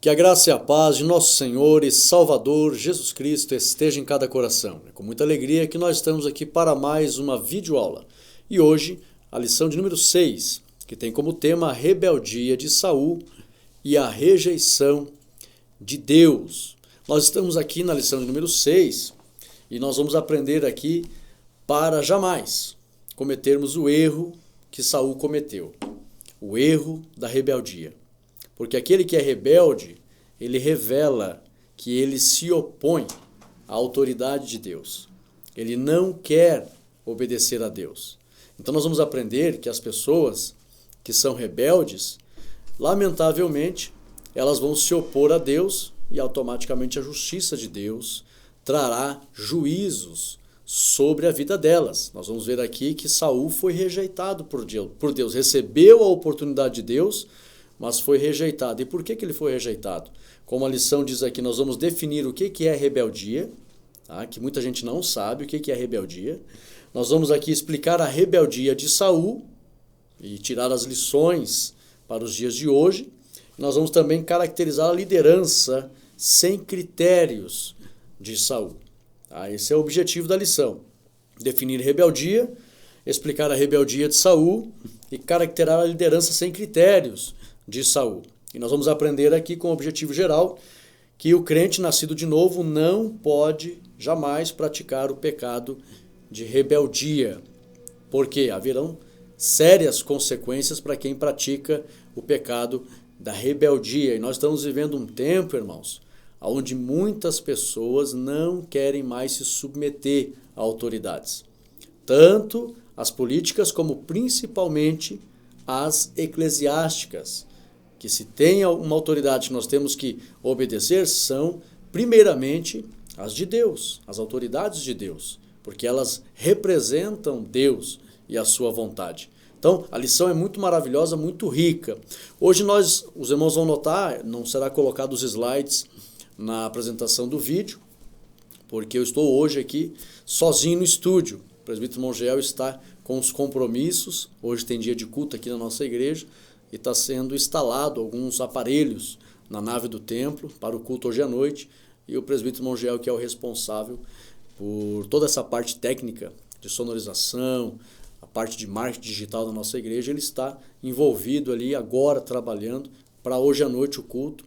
Que a graça e a paz de nosso Senhor e Salvador Jesus Cristo esteja em cada coração. É com muita alegria que nós estamos aqui para mais uma videoaula. E hoje, a lição de número 6, que tem como tema a rebeldia de Saul e a rejeição de Deus. Nós estamos aqui na lição de número 6 e nós vamos aprender aqui para jamais cometermos o erro que Saul cometeu. O erro da rebeldia. Porque aquele que é rebelde, ele revela que ele se opõe à autoridade de Deus. Ele não quer obedecer a Deus. Então nós vamos aprender que as pessoas que são rebeldes, lamentavelmente, elas vão se opor a Deus e automaticamente a justiça de Deus trará juízos sobre a vida delas. Nós vamos ver aqui que Saul foi rejeitado por Deus, recebeu a oportunidade de Deus, mas foi rejeitado. E por que ele foi rejeitado? Como a lição diz aqui, nós vamos definir o que é rebeldia, tá? Que muita gente não sabe o que é rebeldia. Nós vamos aqui explicar a rebeldia de Saul e tirar as lições para os dias de hoje. Nós vamos também caracterizar a liderança sem critérios de Saul. Tá? Esse é o objetivo da lição. Definir rebeldia, explicar a rebeldia de Saul e caracterizar a liderança sem critérios de Saul. E nós vamos aprender aqui com o objetivo geral que o crente nascido de novo não pode jamais praticar o pecado de rebeldia, porque haverão sérias consequências para quem pratica o pecado da rebeldia. E nós estamos vivendo um tempo, irmãos, onde muitas pessoas não querem mais se submeter a autoridades, tanto as políticas como principalmente as eclesiásticas, que se tem uma autoridade que nós temos que obedecer, são primeiramente as de Deus, as autoridades de Deus, porque elas representam Deus e a sua vontade. Então, a lição é muito maravilhosa, muito rica. Hoje os irmãos vão notar, não será colocado os slides na apresentação do vídeo, porque eu estou hoje aqui sozinho no estúdio. O presbítero Mongiel está com os compromissos, hoje tem dia de culto aqui na nossa igreja, e está sendo instalado alguns aparelhos na nave do templo para o culto hoje à noite, e o presbítero Mongiel, que é o responsável por toda essa parte técnica de sonorização, a parte de marketing digital da nossa igreja, ele está envolvido ali agora, trabalhando para hoje à noite o culto,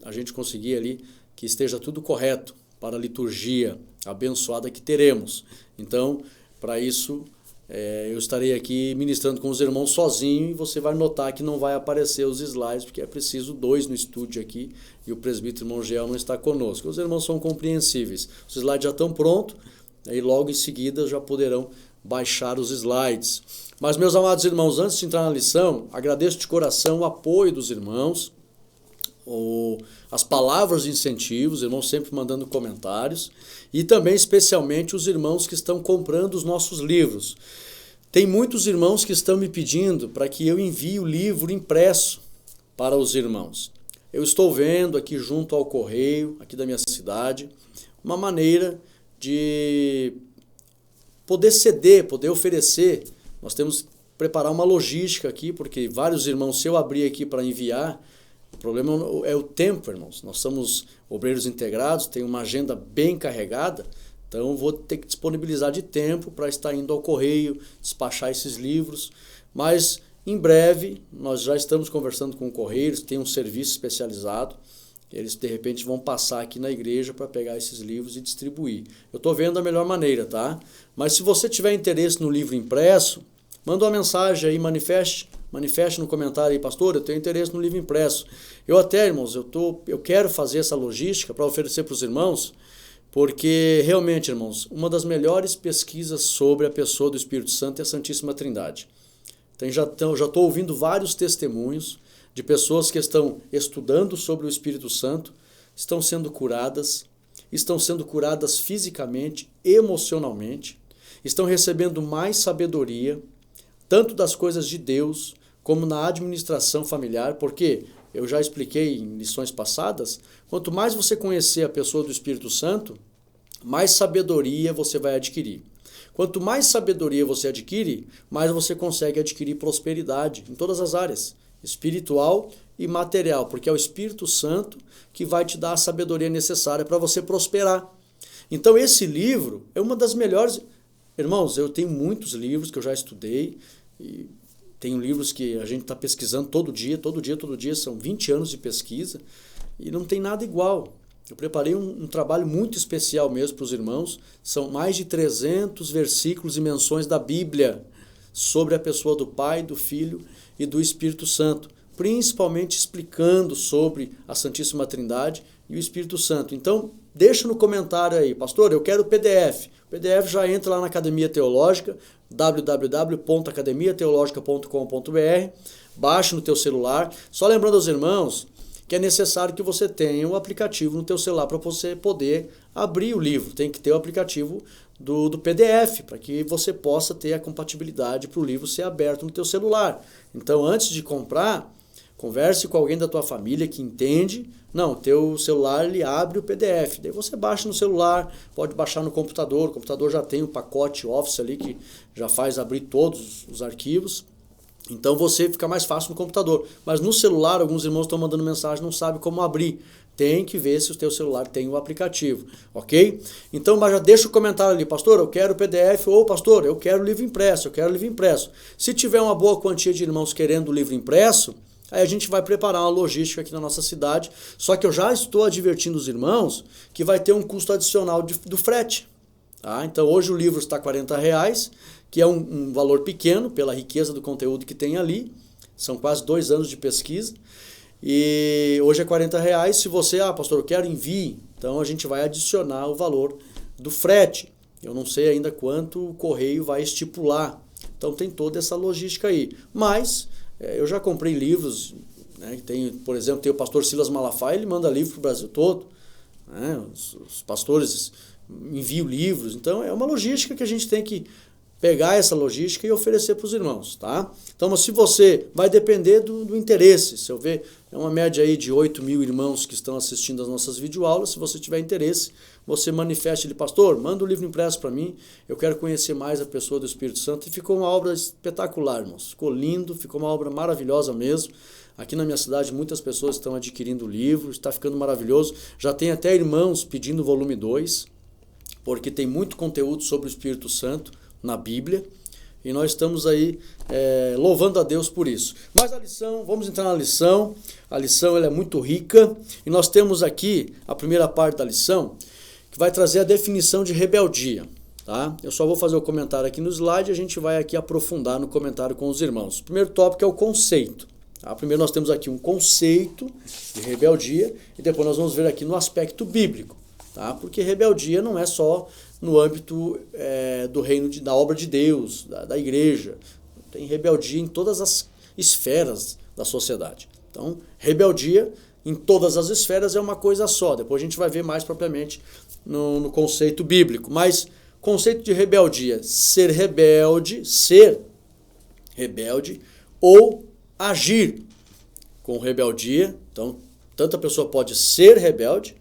a gente conseguir ali que esteja tudo correto para a liturgia abençoada que teremos. Então, para isso, eu estarei aqui ministrando com os irmãos sozinho e você vai notar que não vai aparecer os slides, porque é preciso 2 no estúdio aqui e o presbítero Mongiel não está conosco. Os irmãos são compreensíveis. Os slides já estão prontos, aí logo em seguida já poderão baixar os slides. Mas, meus amados irmãos, antes de entrar na lição, agradeço de coração o apoio dos irmãos, as palavras de incentivo, os irmãos sempre mandando comentários, e também especialmente os irmãos que estão comprando os nossos livros. Tem muitos irmãos que estão me pedindo para que eu envie o livro impresso para os irmãos. Eu estou vendo aqui junto ao correio, aqui da minha cidade, uma maneira de poder ceder, poder oferecer. Nós temos que preparar uma logística aqui, porque vários irmãos, se eu abrir aqui para enviar, o problema é o tempo, irmãos. Nós somos obreiros integrados, tem uma agenda bem carregada, então vou ter que disponibilizar de tempo para estar indo ao correio, despachar esses livros. Mas em breve nós já estamos conversando com o correio, eles têm um serviço especializado, eles de repente vão passar aqui na igreja para pegar esses livros e distribuir. Eu estou vendo a melhor maneira, tá? Mas se você tiver interesse no livro impresso, manda uma mensagem aí, manifeste no comentário aí, pastor, eu tenho interesse no livro impresso. Eu até, irmãos, eu quero fazer essa logística para oferecer para os irmãos, porque realmente, irmãos, uma das melhores pesquisas sobre a pessoa do Espírito Santo é a Santíssima Trindade. Então, já estou ouvindo vários testemunhos de pessoas que estão estudando sobre o Espírito Santo, estão sendo curadas fisicamente, emocionalmente, estão recebendo mais sabedoria, tanto das coisas de Deus, como na administração familiar, porque eu já expliquei em lições passadas, quanto mais você conhecer a pessoa do Espírito Santo, mais sabedoria você vai adquirir. Quanto mais sabedoria você adquire, mais você consegue adquirir prosperidade em todas as áreas. espiritual e material, porque é o Espírito Santo que vai te dar a sabedoria necessária para você prosperar. Então esse livro é uma das melhores... Irmãos, eu tenho muitos livros que eu já estudei, e tenho livros que a gente está pesquisando todo dia, são 20 anos de pesquisa, e não tem nada igual. Eu preparei um trabalho muito especial mesmo para os irmãos, são mais de 300 versículos e menções da Bíblia sobre a pessoa do Pai, do Filho e do Espírito Santo, principalmente explicando sobre a Santíssima Trindade e o Espírito Santo. Então, deixa no comentário aí, pastor, eu quero o PDF. O PDF já entra lá na Academia Teológica, www.academiateologica.com.br, baixa no teu celular. Só lembrando aos irmãos que é necessário que você tenha o aplicativo no teu celular para você poder abrir o livro. Tem que ter o aplicativo do PDF, para que você possa ter a compatibilidade para o livro ser aberto no teu celular. Então, antes de comprar, converse com alguém da tua família que entende. Não, o teu celular ele abre o PDF. Daí você baixa no celular, pode baixar no computador. O computador já tem um pacote Office ali que já faz abrir todos os arquivos. Então você fica mais fácil no computador. Mas no celular, alguns irmãos estão mandando mensagem, não sabem como abrir. Tem que ver se o teu celular tem o aplicativo, ok? Então, mas já deixa o comentário ali, pastor, eu quero o PDF, ou pastor, eu quero o livro impresso, Se tiver uma boa quantia de irmãos querendo o livro impresso, aí a gente vai preparar uma logística aqui na nossa cidade. Só que eu já estou advertindo os irmãos que vai ter um custo adicional do frete. Tá? Então hoje o livro está R$40, que é um valor pequeno pela riqueza do conteúdo que tem ali. São quase 2 anos de pesquisa. E hoje é R$40. Se você, pastor, eu quero envie, então a gente vai adicionar o valor do frete. Eu não sei ainda quanto o correio vai estipular. Então tem toda essa logística aí. Mas eu já comprei livros, né, por exemplo, tem o pastor Silas Malafaia, ele manda livro para o Brasil todo. Né, os pastores enviam livros. Então é uma logística que a gente tem que pegar essa logística e oferecer para os irmãos, tá? Então, mas se você, vai depender do interesse. Se eu ver, é uma média aí de 8.000 irmãos que estão assistindo as nossas videoaulas. Se você tiver interesse, você manifeste ele, pastor, manda o livro impresso para mim, eu quero conhecer mais a pessoa do Espírito Santo. E ficou uma obra espetacular, irmãos. Ficou lindo, ficou uma obra maravilhosa mesmo. Aqui na minha cidade muitas pessoas estão adquirindo o livro, está ficando maravilhoso. Já tem até irmãos pedindo o volume 2, porque tem muito conteúdo sobre o Espírito Santo na Bíblia, e nós estamos aí louvando a Deus por isso. Mas a lição, vamos entrar na lição. A lição ela é muito rica, e nós temos aqui a primeira parte da lição, que vai trazer a definição de rebeldia. Tá? Eu só vou fazer o comentário aqui no slide, e a gente vai aqui aprofundar no comentário com os irmãos. O primeiro tópico é o conceito. Tá? Primeiro nós temos aqui um conceito de rebeldia, e depois nós vamos ver aqui no aspecto bíblico. Tá? Porque rebeldia não é só no âmbito do reino da obra de Deus, da igreja. Tem rebeldia em todas as esferas da sociedade. Então, rebeldia em todas as esferas é uma coisa só. Depois a gente vai ver mais propriamente no conceito bíblico. Mas, conceito de rebeldia, ser rebelde ou agir com rebeldia. Então, tanto a pessoa pode ser rebelde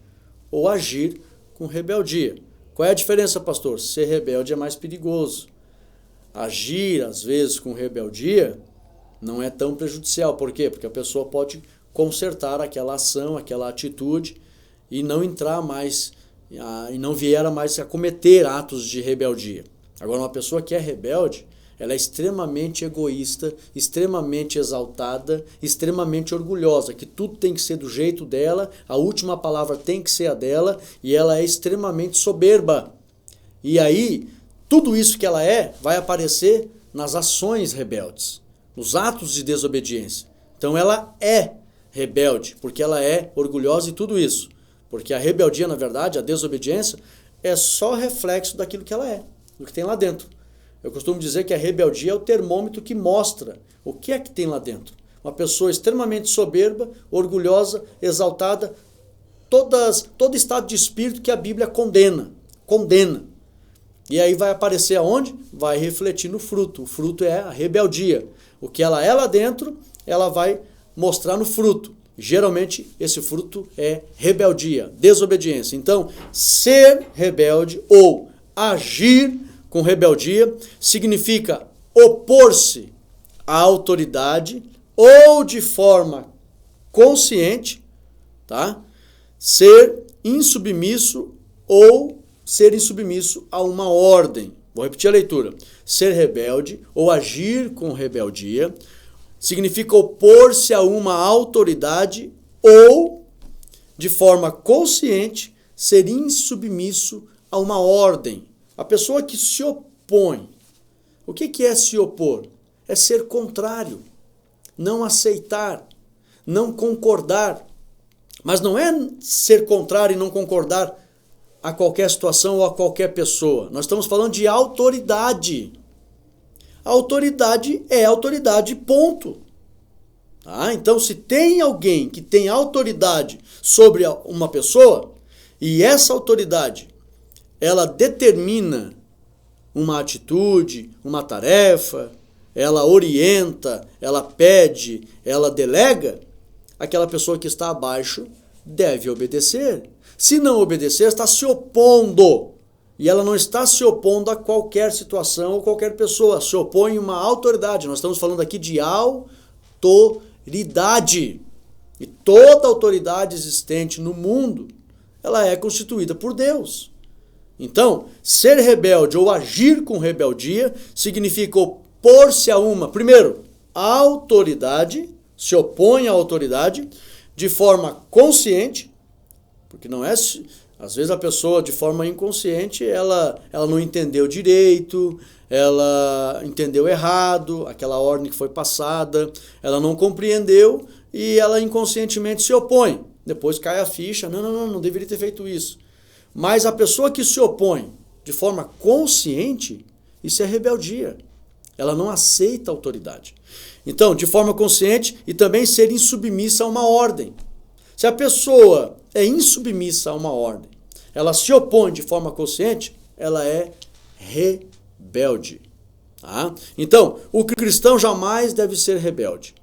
ou agir com rebeldia. Qual é a diferença, pastor? Ser rebelde é mais perigoso. Agir, às vezes, com rebeldia não é tão prejudicial. Por quê? Porque a pessoa pode consertar aquela ação, aquela atitude e não entrar mais, e não vier mais a cometer atos de rebeldia. Agora, uma pessoa que é rebelde, ela é extremamente egoísta, extremamente exaltada, extremamente orgulhosa, que tudo tem que ser do jeito dela, a última palavra tem que ser a dela, e ela é extremamente soberba. E aí, tudo isso que ela vai aparecer nas ações rebeldes, nos atos de desobediência. Então ela é rebelde, porque ela é orgulhosa e tudo isso. Porque a rebeldia, na verdade, a desobediência, é só reflexo daquilo que ela é, do que tem lá dentro. Eu costumo dizer que a rebeldia é o termômetro que mostra o que é que tem lá dentro. Uma pessoa extremamente soberba, orgulhosa, exaltada, todo estado de espírito que a Bíblia condena. E aí vai aparecer aonde? Vai refletir no fruto. O fruto é a rebeldia. O que ela é lá dentro, ela vai mostrar no fruto. Geralmente, esse fruto é rebeldia, desobediência. Então, ser rebelde ou agir com rebeldia significa opor-se à autoridade ou de forma consciente, tá? Ser insubmisso ou ser insubmisso a uma ordem. Vou repetir a leitura. Ser rebelde ou agir com rebeldia significa opor-se a uma autoridade ou, de forma consciente, ser insubmisso a uma ordem. A pessoa que se opõe. O que é se opor? É ser contrário, não aceitar, não concordar. Mas não é ser contrário e não concordar a qualquer situação ou a qualquer pessoa. Nós estamos falando de autoridade. A autoridade é autoridade, ponto. Tá? Então, se tem alguém que tem autoridade sobre uma pessoa, e essa autoridade, ela determina uma atitude, uma tarefa, ela orienta, ela pede, ela delega, aquela pessoa que está abaixo deve obedecer. Se não obedecer, está se opondo. E ela não está se opondo a qualquer situação ou qualquer pessoa. Se opõe a uma autoridade. Nós estamos falando aqui de autoridade. E toda autoridade existente no mundo, ela é constituída por Deus. Então, ser rebelde ou agir com rebeldia significa opor-se a uma, primeiro, autoridade, se opõe à autoridade de forma consciente, porque não é, às vezes a pessoa de forma inconsciente, ela não entendeu direito, ela entendeu errado, aquela ordem que foi passada, ela não compreendeu e ela inconscientemente se opõe. Depois cai a ficha, não deveria ter feito isso. Mas a pessoa que se opõe de forma consciente, isso é rebeldia. Ela não aceita a autoridade. Então, de forma consciente e também ser insubmissa a uma ordem. Se a pessoa é insubmissa a uma ordem, ela se opõe de forma consciente, ela é rebelde. Tá? Então, o cristão jamais deve ser rebelde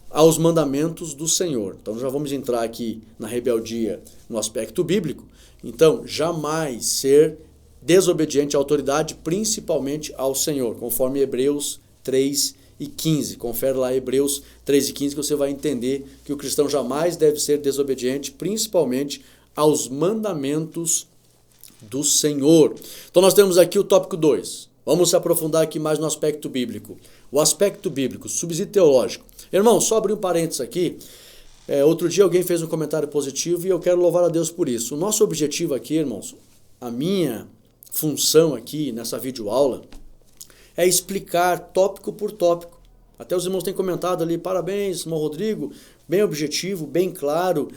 aos mandamentos do Senhor. Então, já vamos entrar aqui na rebeldia no aspecto bíblico. Então, jamais ser desobediente à autoridade, principalmente ao Senhor, conforme Hebreus 3:15. Confere lá Hebreus 3:15 que você vai entender que o cristão jamais deve ser desobediente, principalmente aos mandamentos do Senhor. Então nós temos aqui o tópico 2. Vamos se aprofundar aqui mais no aspecto bíblico. O aspecto bíblico, subsídio teológico. Irmão, só abrir um parênteses aqui. Outro dia alguém fez um comentário positivo e eu quero louvar a Deus por isso. O nosso objetivo aqui, irmãos, a minha função aqui nessa videoaula é explicar tópico por tópico. Até os irmãos têm comentado ali, parabéns, irmão Rodrigo, bem objetivo, bem claro,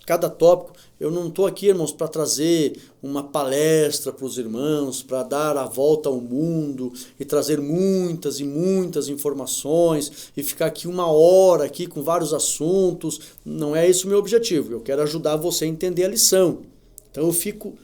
cada tópico. Eu não estou aqui, irmãos, para trazer uma palestra para os irmãos, para dar a volta ao mundo e trazer muitas e muitas informações e ficar aqui uma hora aqui com vários assuntos. Não é esse o meu objetivo. Eu quero ajudar você a entender a lição. Então eu fico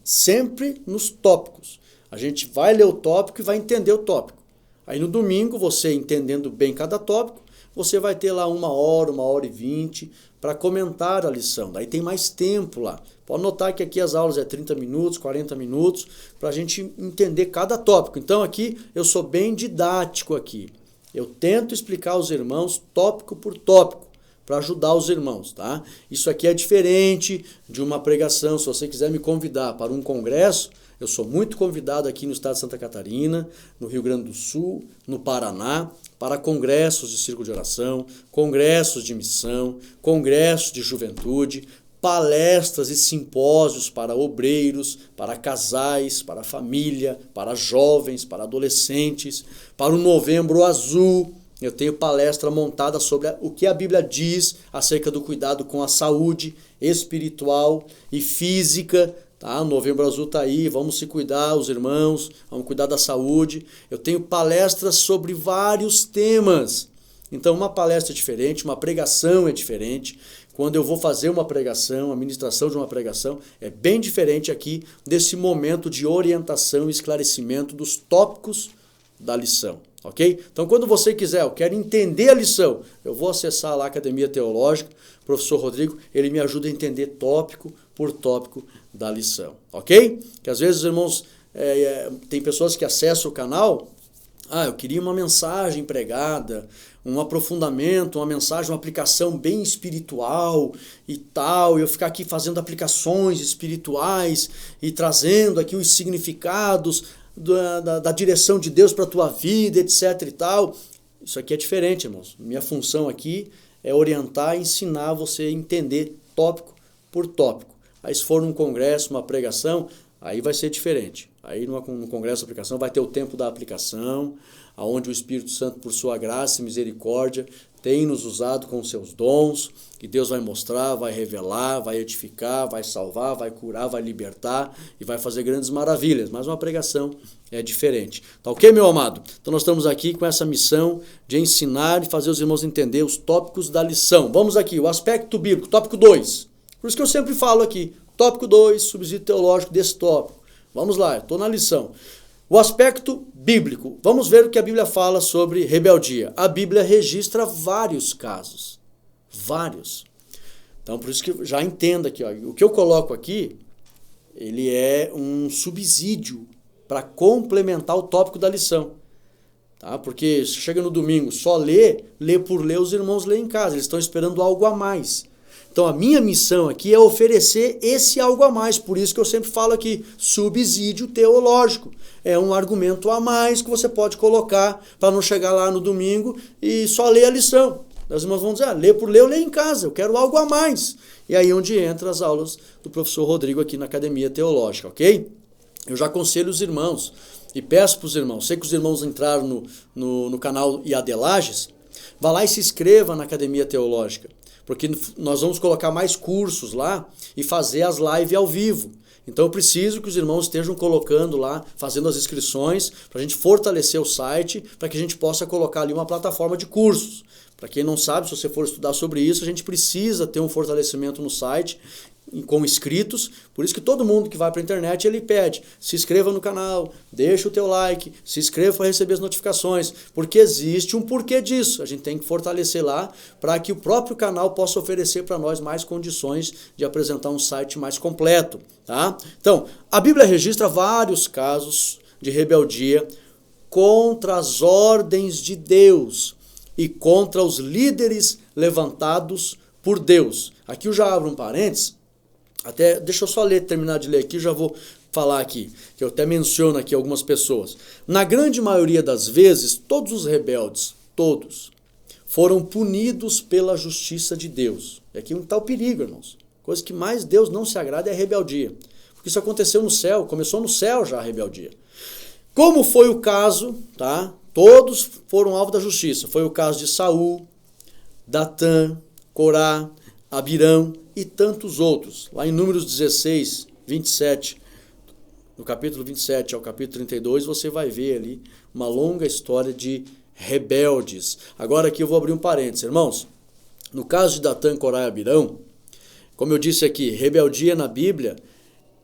sempre nos tópicos. A gente vai ler o tópico e vai entender o tópico. Aí no domingo, você entendendo bem cada tópico, você vai ter lá 1 hora e 20 para comentar a lição. Daí tem mais tempo lá. Pode notar que aqui as aulas é 30 minutos, 40 minutos, para a gente entender cada tópico. Então aqui eu sou bem didático aqui. Eu tento explicar aos irmãos tópico por tópico, para ajudar os irmãos, tá? Isso aqui é diferente de uma pregação. Se você quiser me convidar para um congresso, eu sou muito convidado aqui no estado de Santa Catarina, no Rio Grande do Sul, no Paraná, para congressos de círculo de oração, congressos de missão, congressos de juventude, palestras e simpósios para obreiros, para casais, para família, para jovens, para adolescentes, para o Novembro Azul. Eu tenho palestra montada sobre o que a Bíblia diz acerca do cuidado com a saúde espiritual e física. Tá? O Novembro Azul está aí, vamos se cuidar, os irmãos, vamos cuidar da saúde. Eu tenho palestras sobre vários temas. Então, uma palestra é diferente, uma pregação é diferente. Quando eu vou fazer uma pregação, a ministração de uma pregação, é bem diferente aqui desse momento de orientação e esclarecimento dos tópicos da lição. Ok? Então, quando você quiser, eu quero entender a lição, eu vou acessar lá a Academia Teológica, o professor Rodrigo, ele me ajuda a entender tópico por tópico da lição. Ok? Que às vezes, irmãos, tem pessoas que acessam o canal, eu queria uma mensagem pregada, um aprofundamento, uma mensagem, uma aplicação bem espiritual e tal, e eu ficar aqui fazendo aplicações espirituais e trazendo aqui os significados da direção de Deus para a tua vida, etc e tal. Isso aqui é diferente, irmãos. Minha função aqui é orientar e ensinar você a entender tópico por tópico. Aí se for num congresso, uma pregação, aí vai ser diferente. Aí no congresso de aplicação vai ter o tempo da aplicação, aonde o Espírito Santo, por sua graça e misericórdia, tem nos usado com seus dons, que Deus vai mostrar, vai revelar, vai edificar, vai salvar, vai curar, vai libertar e vai fazer grandes maravilhas. Mas uma pregação é diferente. Tá ok, meu amado? Então nós estamos aqui com essa missão de ensinar e fazer os irmãos entender os tópicos da lição. Vamos aqui, o aspecto bíblico, tópico 2. Por isso que eu sempre falo aqui, tópico 2, subsídio teológico desse tópico. Vamos lá, estou na lição. O aspecto bíblico. Vamos ver o que a Bíblia fala sobre rebeldia. A Bíblia registra vários casos. Vários. Então, por isso que já entenda aqui, ó, o que eu coloco aqui, ele é um subsídio para complementar o tópico da lição. Tá? Porque se chega no domingo, só lê por ler, os irmãos lêem em casa. Eles estão esperando algo a mais. Então a minha missão aqui é oferecer esse algo a mais, por isso que eu sempre falo aqui, subsídio teológico. É um argumento a mais que você pode colocar para não chegar lá no domingo e só ler a lição. Os irmãos vão dizer, lê por ler, eu leio em casa, eu quero algo a mais. E aí onde entra as aulas do professor Rodrigo aqui na Academia Teológica, ok? Eu já aconselho os irmãos e peço para os irmãos, sei que os irmãos entraram no canal IAD Lages, vá lá e se inscreva na Academia Teológica. Porque nós vamos colocar mais cursos lá e fazer as lives ao vivo. Então eu preciso que os irmãos estejam colocando lá, fazendo as inscrições, para a gente fortalecer o site, para que a gente possa colocar ali uma plataforma de cursos. Para quem não sabe, se você for estudar sobre isso, a gente precisa ter um fortalecimento no site, com inscritos, por isso que todo mundo que vai para a internet, ele pede, se inscreva no canal, deixa o teu like, se inscreva para receber as notificações, porque existe um porquê disso, a gente tem que fortalecer lá, para que o próprio canal possa oferecer para nós mais condições de apresentar um site mais completo, tá? Então, a Bíblia registra vários casos de rebeldia contra as ordens de Deus e contra os líderes levantados por Deus. Aqui eu já abro um parênteses, até deixa eu só terminar de ler aqui, já vou falar aqui, que eu até menciono aqui algumas pessoas. Na grande maioria das vezes, todos os rebeldes, todos, foram punidos pela justiça de Deus. E aqui está o perigo, irmãos. Coisa que mais Deus não se agrada é a rebeldia. Porque isso aconteceu no céu, começou no céu já a rebeldia. Como foi o caso, tá? Todos foram alvo da justiça. Foi o caso de Saul, Datã, Corá, Abirão e tantos outros. Lá em Números 16, 27, no capítulo 27 ao capítulo 32, você vai ver ali uma longa história de rebeldes. Agora aqui eu vou abrir um parênteses, irmãos. No caso de Datã, Corá e Abirão, como eu disse aqui, rebeldia na Bíblia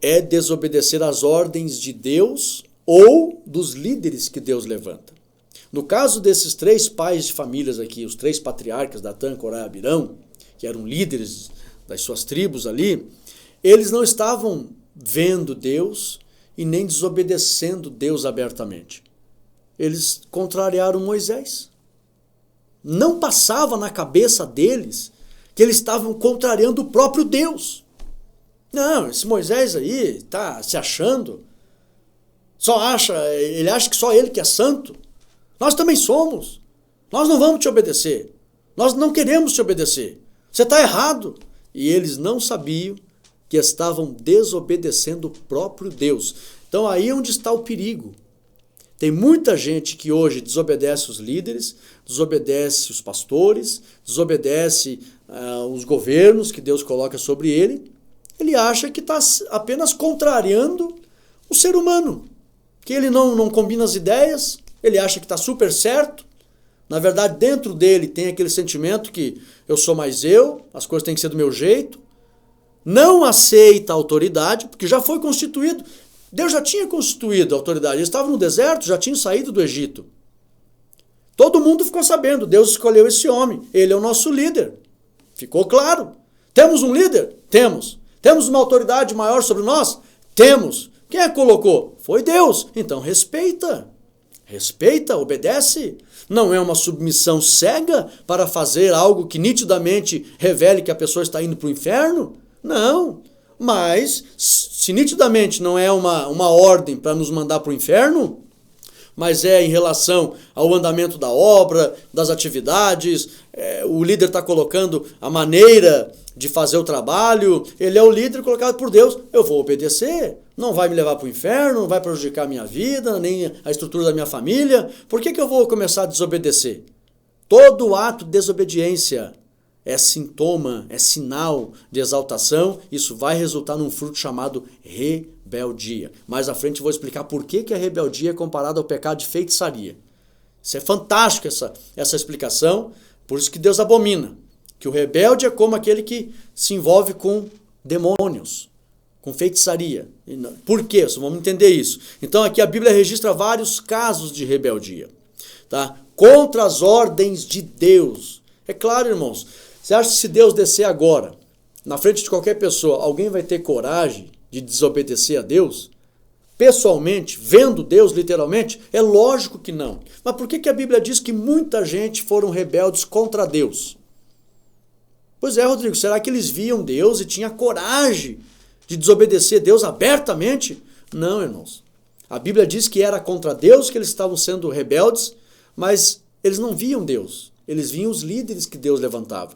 é desobedecer às ordens de Deus ou dos líderes que Deus levanta. No caso desses três pais de famílias aqui, os três patriarcas, Datã, Corá e Abirão, que eram líderes das suas tribos ali, eles não estavam vendo Deus e nem desobedecendo Deus abertamente. Eles contrariaram Moisés. Não passava na cabeça deles que eles estavam contrariando o próprio Deus. Não, esse Moisés aí está se achando, ele acha que só ele que é santo. Nós também somos. Nós não vamos te obedecer. Nós não queremos te obedecer. Você está errado. E eles não sabiam que estavam desobedecendo o próprio Deus. Então aí é onde está o perigo. Tem muita gente que hoje desobedece os líderes, desobedece os pastores, desobedece os governos que Deus coloca sobre ele. Ele acha que está apenas contrariando o ser humano, que ele não combina as ideias, ele acha que está super certo. Na verdade, dentro dele tem aquele sentimento que eu sou mais eu, as coisas têm que ser do meu jeito. Não aceita a autoridade, porque já foi constituído. Deus já tinha constituído a autoridade. Eles estavam no deserto, já tinham saído do Egito. Todo mundo ficou sabendo, Deus escolheu esse homem. Ele é o nosso líder. Ficou claro. Temos um líder? Temos. Temos uma autoridade maior sobre nós? Temos. Quem é que colocou? Foi Deus. Então respeita. Respeita, obedece. Não é uma submissão cega para fazer algo que nitidamente revele que a pessoa está indo para o inferno. Não. Mas, se nitidamente não é uma ordem para nos mandar para o inferno, mas é em relação ao andamento da obra, das atividades, o líder está colocando a maneira de fazer o trabalho, ele é o líder colocado por Deus, eu vou obedecer, não vai me levar para o inferno, não vai prejudicar a minha vida, nem a estrutura da minha família, por que eu vou começar a desobedecer? Todo ato de desobediência é sintoma, é sinal de exaltação, isso vai resultar num fruto chamado rebeldia. Mais à frente eu vou explicar por que a rebeldia é comparada ao pecado de feitiçaria. Isso é fantástico, essa explicação, por isso que Deus abomina. Que o rebelde é como aquele que se envolve com demônios, com feitiçaria. Por quê? Vamos entender isso. Então aqui a Bíblia registra vários casos de rebeldia, tá? Contra as ordens de Deus. É claro, irmãos, você acha que se Deus descer agora, na frente de qualquer pessoa, alguém vai ter coragem de desobedecer a Deus? Pessoalmente, vendo Deus literalmente? É lógico que não. Mas por que a Bíblia diz que muita gente foram rebeldes contra Deus? Pois é, Rodrigo, será que eles viam Deus e tinham coragem de desobedecer Deus abertamente? Não, irmãos. A Bíblia diz que era contra Deus que eles estavam sendo rebeldes, mas eles não viam Deus. Eles viam os líderes que Deus levantava.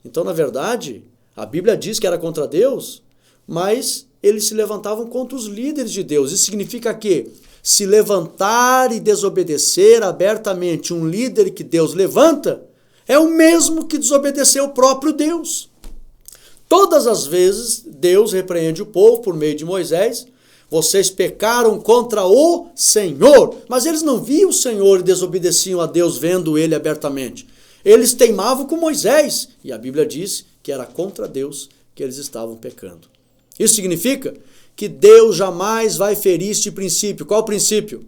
Então, na verdade, a Bíblia diz que era contra Deus, mas eles se levantavam contra os líderes de Deus. Isso significa que se levantar e desobedecer abertamente um líder que Deus levanta, é o mesmo que desobedecer o próprio Deus. Todas as vezes, Deus repreende o povo por meio de Moisés. Vocês pecaram contra o Senhor. Mas eles não viam o Senhor e desobedeciam a Deus vendo ele abertamente. Eles teimavam com Moisés. E a Bíblia diz que era contra Deus que eles estavam pecando. Isso significa que Deus jamais vai ferir este princípio. Qual o princípio?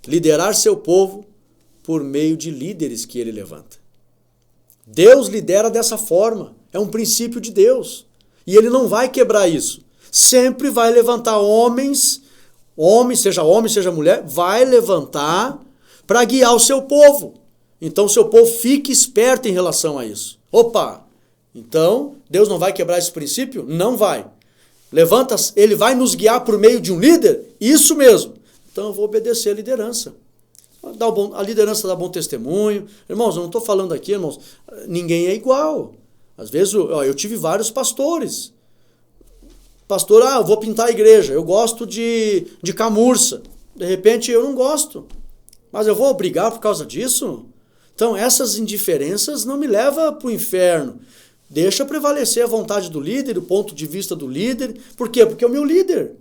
Liderar seu povo por meio de líderes que ele levanta. Deus lidera dessa forma, é um princípio de Deus, e ele não vai quebrar isso. Sempre vai levantar homens, seja mulher, vai levantar para guiar o seu povo. Então o seu povo fique esperto em relação a isso. Opa, então Deus não vai quebrar esse princípio? Não vai. Levanta, ele vai nos guiar por meio de um líder? Isso mesmo. Então eu vou obedecer a liderança. A liderança dá bom testemunho. Irmãos, eu não estou falando aqui, irmãos, ninguém é igual. Às vezes, eu tive vários pastores. Pastor, eu vou pintar a igreja, eu gosto de camurça. De repente, eu não gosto. Mas eu vou brigar por causa disso? Então, essas indiferenças não me levam para o inferno. Deixa prevalecer a vontade do líder, o ponto de vista do líder. Por quê? Porque é o meu líder.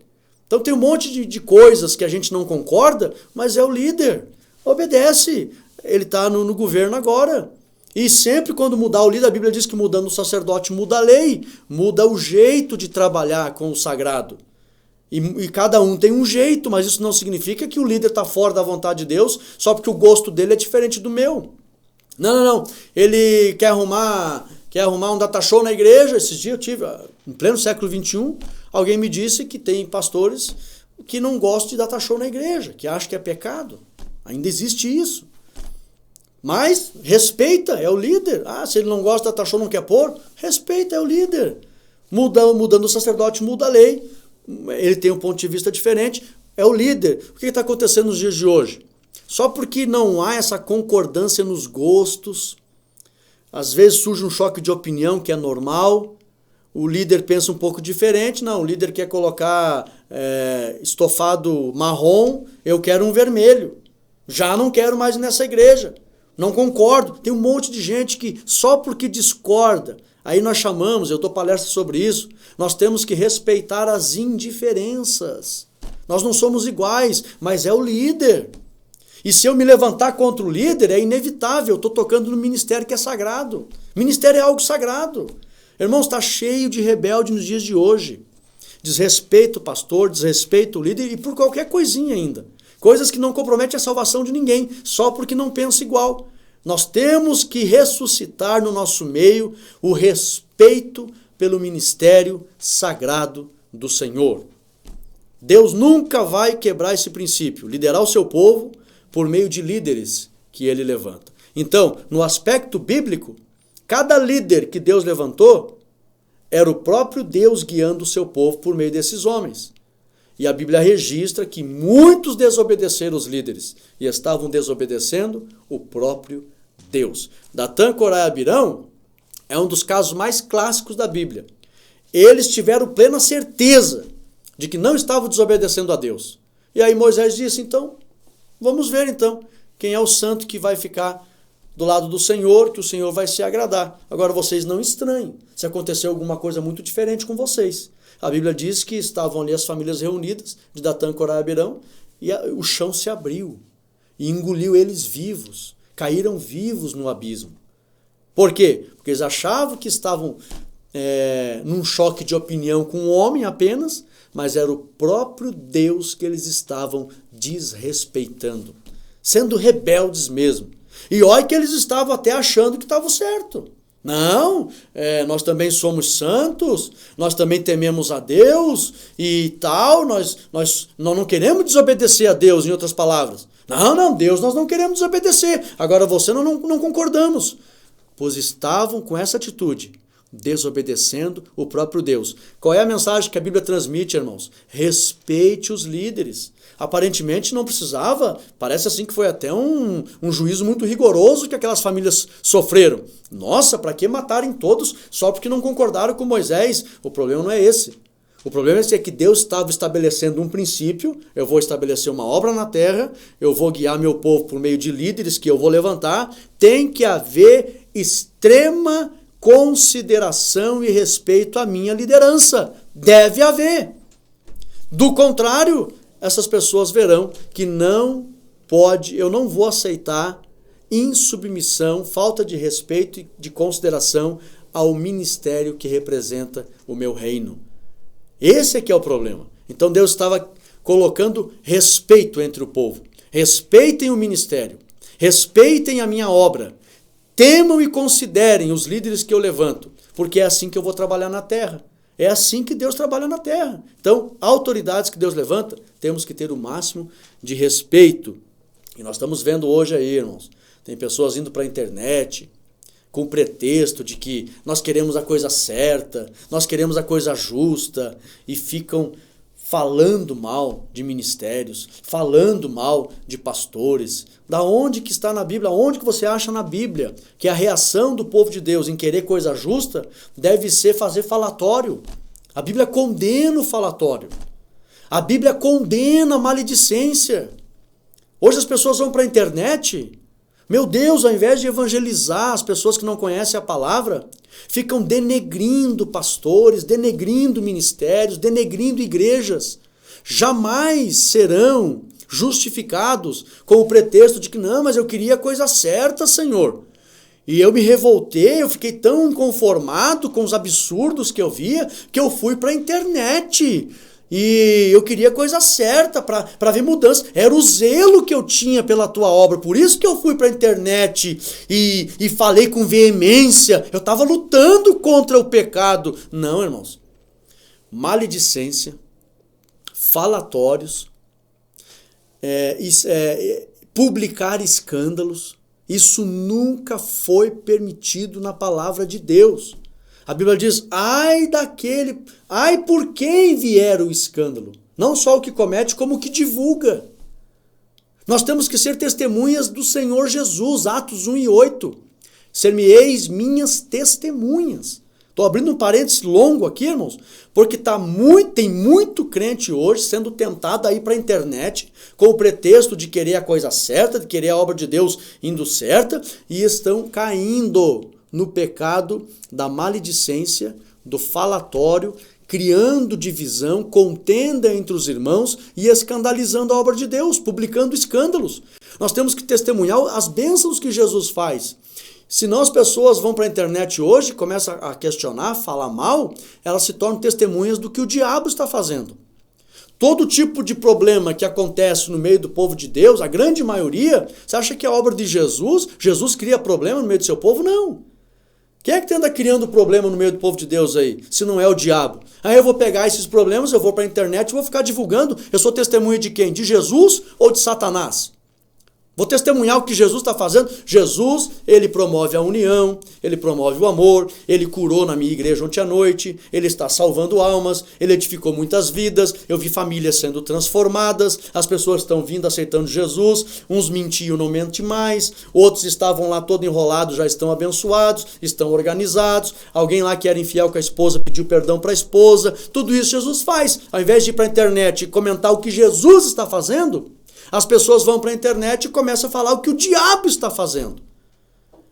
Então, tem um monte de coisas que a gente não concorda, mas é o líder. Obedece, ele está no governo agora. E sempre quando mudar o líder, a Bíblia diz que mudando o sacerdote muda a lei, muda o jeito de trabalhar com o sagrado. E cada um tem um jeito, mas isso não significa que o líder está fora da vontade de Deus, só porque o gosto dele é diferente do meu. Não. Ele quer arrumar um data show na igreja. Esses dias eu tive, em pleno século XXI, alguém me disse que tem pastores que não gostam de data show na igreja, que acham que é pecado. Ainda existe isso. Mas respeita, é o líder. Se ele não gosta da data show, não quer pôr, respeita, é o líder. Mudando o sacerdote, muda a lei. Ele tem um ponto de vista diferente, é o líder. O que está acontecendo nos dias de hoje? Só porque não há essa concordância nos gostos, às vezes surge um choque de opinião que é normal, o líder pensa um pouco diferente, não, o líder quer colocar estofado marrom, eu quero um vermelho. Já não quero mais ir nessa igreja. Não concordo. Tem um monte de gente que só porque discorda, aí nós chamamos, eu dou palestra sobre isso, nós temos que respeitar as indiferenças. Nós não somos iguais, mas é o líder. E se eu me levantar contra o líder, é inevitável, eu estou tocando no ministério que é sagrado. Ministério é algo sagrado. Irmãos, está cheio de rebelde nos dias de hoje. Desrespeita o pastor, desrespeita o líder e por qualquer coisinha ainda. Coisas que não comprometem a salvação de ninguém, só porque não pensa igual. Nós temos que ressuscitar no nosso meio o respeito pelo ministério sagrado do Senhor. Deus nunca vai quebrar esse princípio, liderar o seu povo por meio de líderes que ele levanta. Então, no aspecto bíblico, cada líder que Deus levantou era o próprio Deus guiando o seu povo por meio desses homens. E a Bíblia registra que muitos desobedeceram os líderes e estavam desobedecendo o próprio Deus. Datã, Corá e Abirão é um dos casos mais clássicos da Bíblia. Eles tiveram plena certeza de que não estavam desobedecendo a Deus. E aí Moisés disse, então, vamos ver então quem é o santo que vai ficar do lado do Senhor, que o Senhor vai se agradar. Agora vocês não estranhem se aconteceu alguma coisa muito diferente com vocês. A Bíblia diz que estavam ali as famílias reunidas, de Datã, Corá e Abirão, e o chão se abriu e engoliu eles vivos, caíram vivos no abismo. Por quê? Porque eles achavam que estavam num choque de opinião com o homem apenas, mas era o próprio Deus que eles estavam desrespeitando, sendo rebeldes mesmo. E olha que eles estavam até achando que estavam certo. Não, nós também somos santos, nós também tememos a Deus e tal, nós não queremos desobedecer a Deus, em outras palavras. Não, Deus nós não queremos desobedecer, agora você não concordamos. Pois estavam com essa atitude, desobedecendo o próprio Deus. Qual é a mensagem que a Bíblia transmite, irmãos? Respeite os líderes. Aparentemente não precisava, parece assim que foi até um juízo muito rigoroso que aquelas famílias sofreram. Nossa, para que matarem todos só porque não concordaram com Moisés? O problema não é esse. O problema é que Deus estava estabelecendo um princípio, eu vou estabelecer uma obra na terra, eu vou guiar meu povo por meio de líderes que eu vou levantar, tem que haver extrema consideração e respeito à minha liderança. Deve haver. Do contrário, essas pessoas verão que eu não vou aceitar insubmissão, falta de respeito e de consideração ao ministério que representa o meu reino. Esse é que é o problema. Então Deus estava colocando respeito entre o povo. Respeitem o ministério. Respeitem a minha obra. Temam e considerem os líderes que eu levanto, porque é assim que eu vou trabalhar na terra. É assim que Deus trabalha na terra. Então, autoridades que Deus levanta, temos que ter o máximo de respeito. E nós estamos vendo hoje aí, irmãos, tem pessoas indo para a internet com o pretexto de que nós queremos a coisa certa, nós queremos a coisa justa, e ficam falando mal de ministérios, falando mal de pastores. Da onde que está na Bíblia? Onde que você acha na Bíblia que a reação do povo de Deus em querer coisa justa deve ser fazer falatório? A Bíblia condena o falatório. A Bíblia condena a maledicência. Hoje as pessoas vão para a internet, meu Deus, ao invés de evangelizar as pessoas que não conhecem a palavra, ficam denegrindo pastores, denegrindo ministérios, denegrindo igrejas. Jamais serão justificados com o pretexto de que não, mas eu queria a coisa certa, Senhor. E eu me revoltei, eu fiquei tão inconformado com os absurdos que eu via, que eu fui para a internet. E eu queria coisa certa para ver mudança. Era o zelo que eu tinha pela tua obra. Por isso que eu fui para a internet e falei com veemência. Eu estava lutando contra o pecado. Não, irmãos. Maledicência, falatórios, publicar escândalos. Isso nunca foi permitido na palavra de Deus. A Bíblia diz, ai por quem vier o escândalo. Não só o que comete, como o que divulga. Nós temos que ser testemunhas do Senhor Jesus, Atos 1:8. Ser-me-eis minhas testemunhas. Estou abrindo um parênteses longo aqui, irmãos, porque tem muito crente hoje sendo tentado a ir para a internet com o pretexto de querer a coisa certa, de querer a obra de Deus indo certa, e estão caindo no pecado da maledicência, do falatório, criando divisão, contenda entre os irmãos e escandalizando a obra de Deus, publicando escândalos. Nós temos que testemunhar as bênçãos que Jesus faz. Senão as pessoas vão para a internet hoje, começam a questionar, falar mal, elas se tornam testemunhas do que o diabo está fazendo. Todo tipo de problema que acontece no meio do povo de Deus, a grande maioria, você acha que é obra de Jesus? Jesus cria problema no meio do seu povo? Não. Quem é que anda criando problema no meio do povo de Deus aí, se não é o diabo? Aí eu vou pegar esses problemas, eu vou para a internet e vou ficar divulgando. Eu sou testemunha de quem? De Jesus ou de Satanás? Vou testemunhar o que Jesus está fazendo. Jesus, ele promove a união, ele promove o amor, ele curou na minha igreja ontem à noite, ele está salvando almas, ele edificou muitas vidas, eu vi famílias sendo transformadas, as pessoas estão vindo aceitando Jesus, uns mentiam, não mente mais, outros estavam lá todo enrolados, já estão abençoados, estão organizados, alguém lá que era infiel com a esposa pediu perdão para a esposa, tudo isso Jesus faz. Ao invés de ir para a internet e comentar o que Jesus está fazendo, as pessoas vão para a internet e começam a falar o que o diabo está fazendo.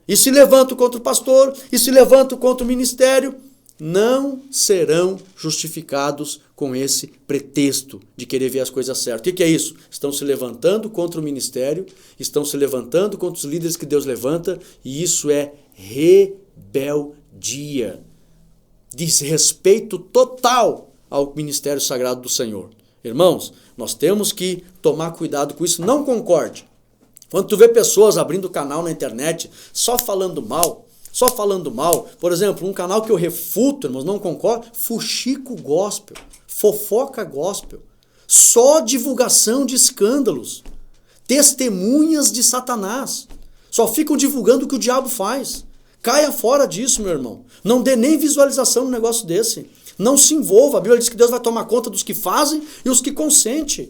E se levantam contra o pastor, e se levantam contra o ministério, não serão justificados com esse pretexto de querer ver as coisas certas. O que é isso? Estão se levantando contra o ministério, estão se levantando contra os líderes que Deus levanta, e isso é rebeldia. Desrespeito total ao ministério sagrado do Senhor. Irmãos, nós temos que tomar cuidado com isso, não concorde. Quando tu vê pessoas abrindo canal na internet só falando mal, por exemplo, um canal que eu refuto, irmãos, não concordo, Fuxico Gospel, Fofoca Gospel, só divulgação de escândalos, testemunhas de Satanás, só ficam divulgando o que o diabo faz. Caia fora disso, meu irmão, não dê nem visualização no negócio desse. Não se envolva. A Bíblia diz que Deus vai tomar conta dos que fazem e os que consentem.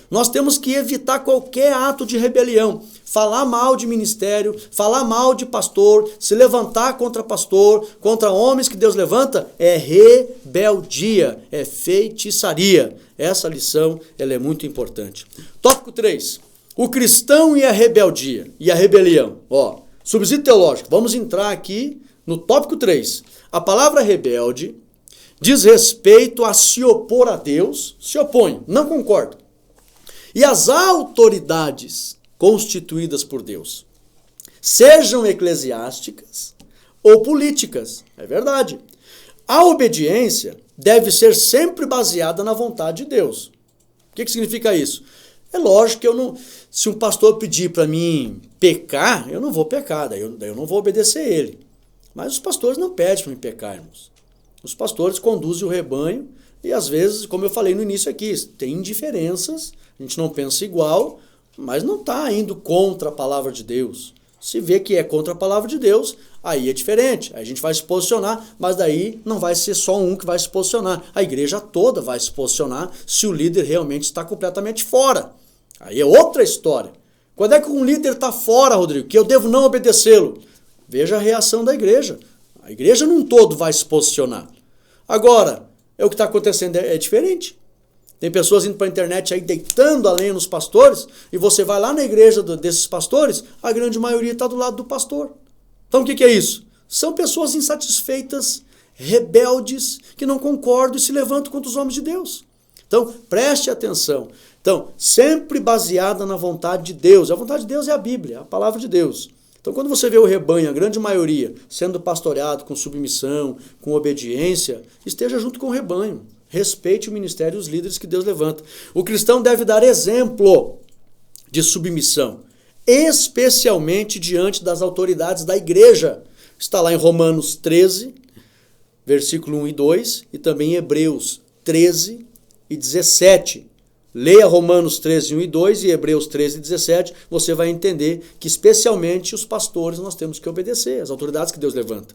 Nós temos que evitar qualquer ato de rebelião. Falar mal de ministério, falar mal de pastor, se levantar contra pastor, contra homens que Deus levanta, é rebeldia, é feitiçaria. Essa lição ela é muito importante. Tópico 3. O cristão e a rebeldia, e a rebelião. Subsídio teológico. Vamos entrar aqui no tópico 3. A palavra rebelde diz respeito a se opor a Deus, se opõe, não concorda. E as autoridades constituídas por Deus, sejam eclesiásticas ou políticas, é verdade. A obediência deve ser sempre baseada na vontade de Deus. O que significa isso? É lógico que se um pastor pedir para mim pecar, eu não vou pecar, daí eu não vou obedecer a ele. Mas os pastores não pedem para mim pecar, irmãos. Os pastores conduzem o rebanho e às vezes, como eu falei no início aqui, tem indiferenças, a gente não pensa igual, mas não está indo contra a palavra de Deus. Se vê que é contra a palavra de Deus, aí é diferente, aí a gente vai se posicionar, mas daí não vai ser só um que vai se posicionar, a igreja toda vai se posicionar se o líder realmente está completamente fora. Aí é outra história. Quando é que um líder está fora, Rodrigo, que eu devo não obedecê-lo? Veja a reação da igreja. A igreja num todo vai se posicionar. Agora, o que está acontecendo é diferente. Tem pessoas indo para a internet aí deitando a lenha nos pastores, e você vai lá na igreja desses pastores, a grande maioria está do lado do pastor. Então o que é isso? São pessoas insatisfeitas, rebeldes, que não concordam e se levantam contra os homens de Deus. Então, preste atenção. Então, sempre baseada na vontade de Deus. A vontade de Deus é a Bíblia, a palavra de Deus. Então, quando você vê o rebanho, a grande maioria, sendo pastoreado com submissão, com obediência, esteja junto com o rebanho. Respeite o ministério e os líderes que Deus levanta. O cristão deve dar exemplo de submissão, especialmente diante das autoridades da igreja. Está lá em Romanos 13, versículo 1 e 2, e também em Hebreus 13 e 17. Leia Romanos 13, 1 e 2 e Hebreus 13 e 17, você vai entender que especialmente os pastores nós temos que obedecer, as autoridades que Deus levanta.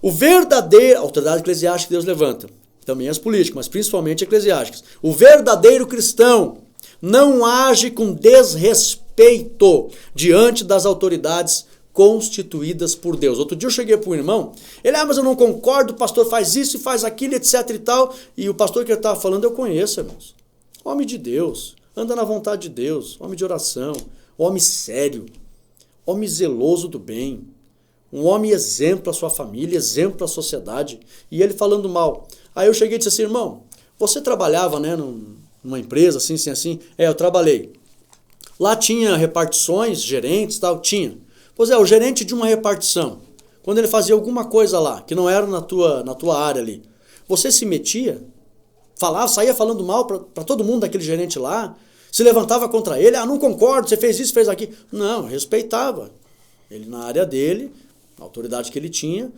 A autoridade eclesiástica que Deus levanta, também as políticas, mas principalmente eclesiásticas. O verdadeiro cristão não age com desrespeito diante das autoridades constituídas por Deus. Outro dia eu cheguei para um irmão, mas eu não concordo, o pastor faz isso e faz aquilo, etc e tal, e o pastor que ele estava falando eu conheço, irmãos. Homem de Deus, anda na vontade de Deus, homem de oração, homem sério, homem zeloso do bem, um homem exemplo à sua família, exemplo à sociedade, e ele falando mal. Aí eu cheguei e disse assim, irmão, você trabalhava, né, numa empresa assim? Eu trabalhei. Lá tinha repartições, gerentes, tal, tinha. Pois é, o gerente de uma repartição, quando ele fazia alguma coisa lá, que não era na tua área ali, você se metia? Saía falando mal para todo mundo daquele gerente lá, se levantava contra ele, não concordo, você fez isso, fez aquilo. Não, eu respeitava. Ele na área dele, a autoridade que ele tinha,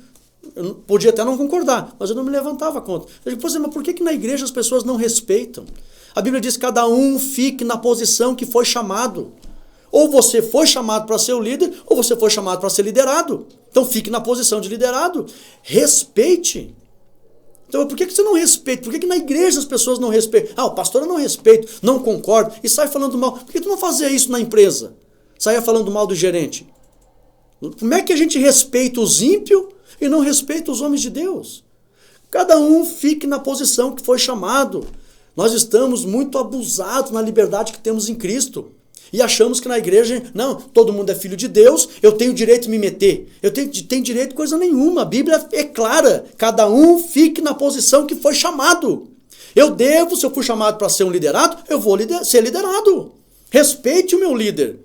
eu podia até não concordar, mas eu não me levantava contra. Eu digo, mas por que na igreja as pessoas não respeitam? A Bíblia diz que cada um fique na posição que foi chamado. Ou você foi chamado para ser o líder, ou você foi chamado para ser liderado. Então fique na posição de liderado. Respeite. Então por que você não respeita? Por que na igreja as pessoas não respeitam? O pastor eu não respeito, não concordo, e sai falando mal. Por que tu não fazia isso na empresa? Saia falando mal do gerente. Como é que a gente respeita os ímpios e não respeita os homens de Deus? Cada um fique na posição que foi chamado. Nós estamos muito abusados na liberdade que temos em Cristo. E achamos que na igreja, não, todo mundo é filho de Deus, eu tenho direito de me meter. Eu tenho direito de coisa nenhuma. A Bíblia é clara. Cada um fique na posição que foi chamado. Se eu fui chamado para ser um liderado, eu vou ser liderado. Respeite o meu líder.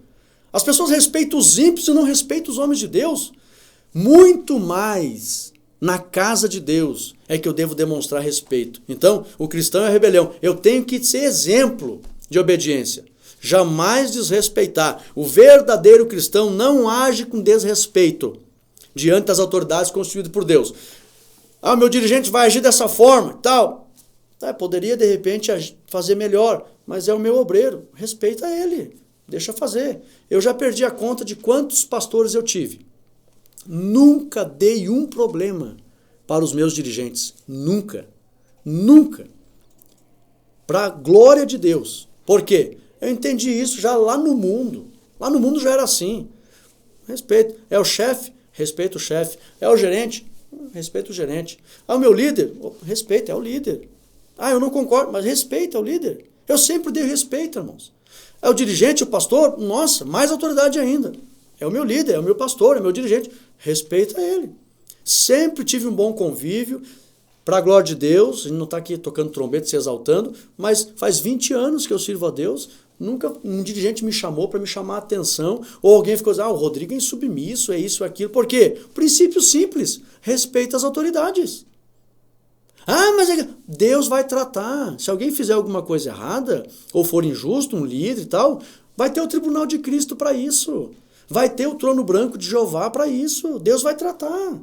As pessoas respeitam os ímpios e não respeitam os homens de Deus. Muito mais na casa de Deus é que eu devo demonstrar respeito. Então, o cristão é rebelião. Eu tenho que ser exemplo de obediência. Jamais desrespeitar. O verdadeiro cristão não age com desrespeito diante das autoridades constituídas por Deus. O meu dirigente vai agir dessa forma, tal. Poderia, de repente, fazer melhor, mas é o meu obreiro. Respeita ele. Deixa fazer. Eu já perdi a conta de quantos pastores eu tive. Nunca dei um problema para os meus dirigentes. Nunca. Nunca. Para a glória de Deus. Por quê? Eu entendi isso já lá no mundo. Lá no mundo já era assim. Respeito. É o chefe? Respeito o chefe. É o gerente? Respeito o gerente. O meu líder? Respeito, é o líder. Eu não concordo, mas respeito, é o líder. Eu sempre dei respeito, irmãos. É o dirigente, o pastor? Nossa, mais autoridade ainda. É o meu líder, é o meu pastor, é o meu dirigente. Respeita ele. Sempre tive um bom convívio. Para a glória de Deus, a gente não está aqui tocando trombeta, se exaltando, mas faz 20 anos que eu sirvo a Deus, nunca um dirigente me chamou para me chamar a atenção, ou alguém ficou dizendo, o Rodrigo é insubmisso, é isso, é aquilo. Por quê? Princípio simples, respeita as autoridades. Mas Deus vai tratar. Se alguém fizer alguma coisa errada, ou for injusto, um líder e tal, vai ter o tribunal de Cristo para isso. Vai ter o trono branco de Jeová para isso. Deus vai tratar.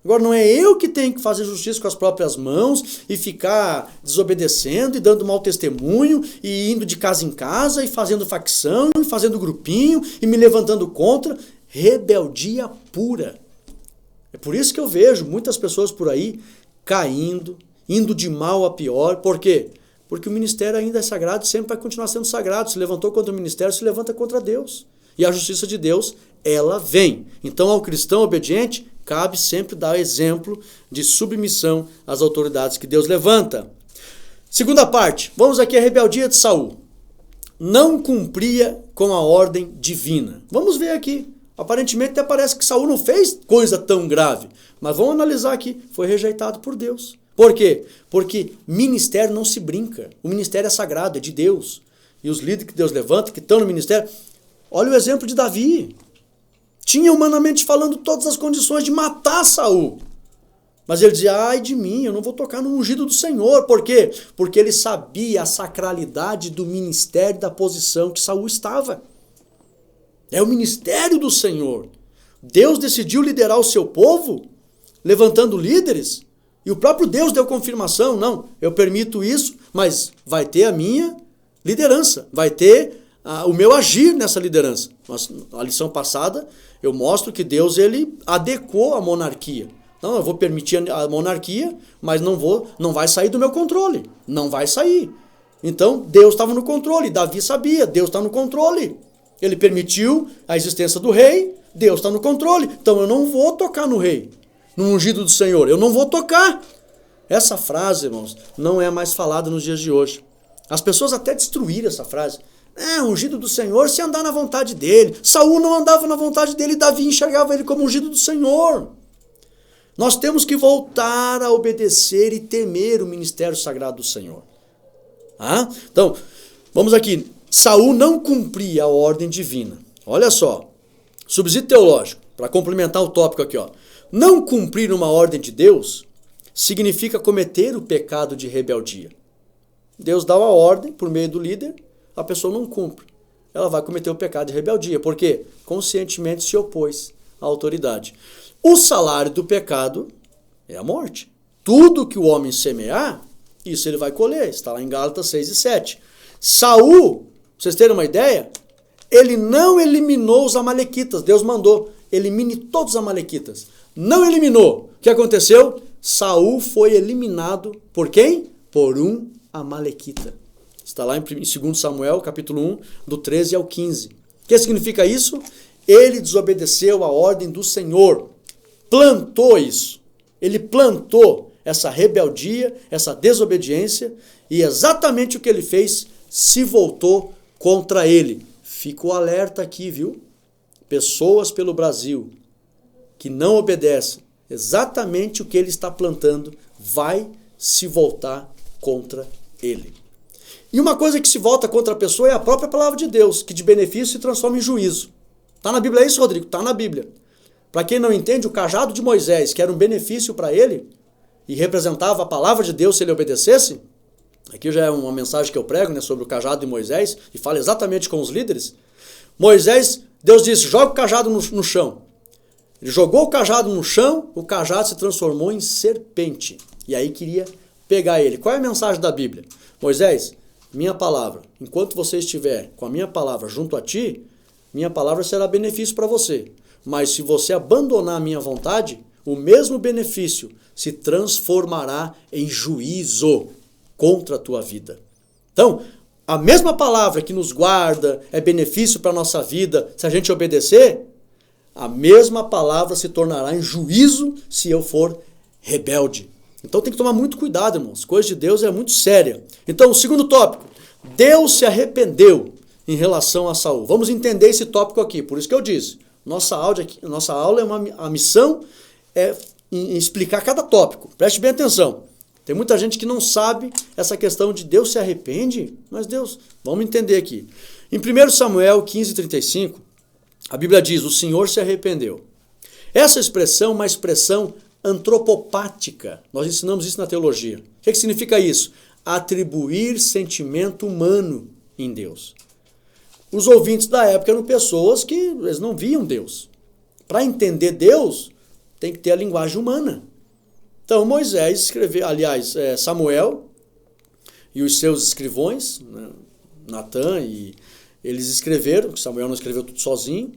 Agora, não é eu que tenho que fazer justiça com as próprias mãos e ficar desobedecendo e dando mau testemunho e indo de casa em casa e fazendo facção e fazendo grupinho e me levantando contra. Rebeldia pura. É por isso que eu vejo muitas pessoas por aí caindo, indo de mal a pior. Por quê? Porque o ministério ainda é sagrado e sempre vai continuar sendo sagrado. Se levantou contra o ministério, se levanta contra Deus. E a justiça de Deus, ela vem. Então, ao cristão obediente, cabe sempre dar exemplo de submissão às autoridades que Deus levanta. Segunda parte, vamos aqui à rebeldia de Saul. Não cumpria com a ordem divina. Vamos ver aqui. Aparentemente até parece que Saul não fez coisa tão grave. Mas vamos analisar aqui. Foi rejeitado por Deus. Por quê? Porque ministério não se brinca. O ministério é sagrado, é de Deus. E os líderes que Deus levanta, que estão no ministério... Olha o exemplo de Davi. Tinha humanamente falando todas as condições de matar Saul. Mas ele dizia, ai de mim, eu não vou tocar no ungido do Senhor. Por quê? Porque ele sabia a sacralidade do ministério, da posição que Saul estava. É o ministério do Senhor. Deus decidiu liderar o seu povo, levantando líderes, e o próprio Deus deu confirmação. Não, eu permito isso, mas vai ter a minha liderança, vai ter o meu agir nessa liderança. A lição passada, eu mostro que Deus ele adequou a monarquia. Não, eu vou permitir a monarquia, mas não vai sair do meu controle. Não vai sair. Então, Deus estava no controle. Davi sabia, Deus está no controle. Ele permitiu a existência do rei, Deus está no controle. Então, eu não vou tocar no rei, no ungido do Senhor. Eu não vou tocar. Essa frase, irmãos, não é mais falada nos dias de hoje. As pessoas até destruíram essa frase. Ungido do Senhor se andar na vontade dele. Saul não andava na vontade dele, Davi enxergava ele como ungido do Senhor. Nós temos que voltar a obedecer e temer o ministério sagrado do Senhor. Então, vamos aqui. Saul não cumpria a ordem divina. Olha só, subsídio teológico, para complementar o tópico aqui. Não cumprir uma ordem de Deus significa cometer o pecado de rebeldia. Deus dá uma ordem por meio do líder, a pessoa não cumpre. Ela vai cometer o pecado de rebeldia. Por quê? Conscientemente se opôs à autoridade. O salário do pecado é a morte. Tudo que o homem semear, isso ele vai colher. Está lá em Gálatas 6 e 7. Saul, pra vocês terem uma ideia, ele não eliminou os amalequitas. Deus mandou, elimine todos os amalequitas. Não eliminou. O que aconteceu? Saul foi eliminado por quem? Por um amalequita. Está lá em 2 Samuel, capítulo 1, do 13 ao 15. O que significa isso? Ele desobedeceu a ordem do Senhor. Plantou isso. Ele plantou essa rebeldia, essa desobediência, e exatamente o que ele fez se voltou contra ele. Fica o alerta aqui, viu? Pessoas pelo Brasil que não obedecem, exatamente o que ele está plantando vai se voltar contra ele. E uma coisa que se volta contra a pessoa é a própria palavra de Deus, que de benefício se transforma em juízo. Está na Bíblia isso, Rodrigo? Está na Bíblia. Para quem não entende, o cajado de Moisés, que era um benefício para ele, e representava a palavra de Deus se ele obedecesse, aqui já é uma mensagem que eu prego, né, sobre o cajado de Moisés, e fala exatamente com os líderes. Moisés, Deus disse, joga o cajado no chão. Ele jogou o cajado no chão, o cajado se transformou em serpente. E aí queria pegar ele. Qual é a mensagem da Bíblia? Moisés, minha palavra, enquanto você estiver com a minha palavra junto a ti, minha palavra será benefício para você. Mas se você abandonar a minha vontade, o mesmo benefício se transformará em juízo contra a tua vida. Então, a mesma palavra que nos guarda, é benefício para a nossa vida, se a gente obedecer, a mesma palavra se tornará em juízo se eu for rebelde. Então tem que tomar muito cuidado, irmãos. Coisa de Deus é muito séria. Então, o segundo tópico. Deus se arrependeu em relação a Saul. Vamos entender esse tópico aqui. Por isso que eu disse, nossa aula é a missão é em explicar cada tópico. Preste bem atenção. Tem muita gente que não sabe essa questão de Deus se arrepende, mas Deus, vamos entender aqui. Em 1 Samuel 15:35, a Bíblia diz, o Senhor se arrependeu. Essa expressão é uma expressão antropopática. Nós ensinamos isso na teologia. O que significa isso? Atribuir sentimento humano em Deus. Os ouvintes da época eram pessoas que eles não viam Deus. Para entender Deus, tem que ter a linguagem humana. Então Moisés escreveu, aliás, Samuel e os seus escrivões, né, Natã, e eles escreveram, Samuel não escreveu tudo sozinho,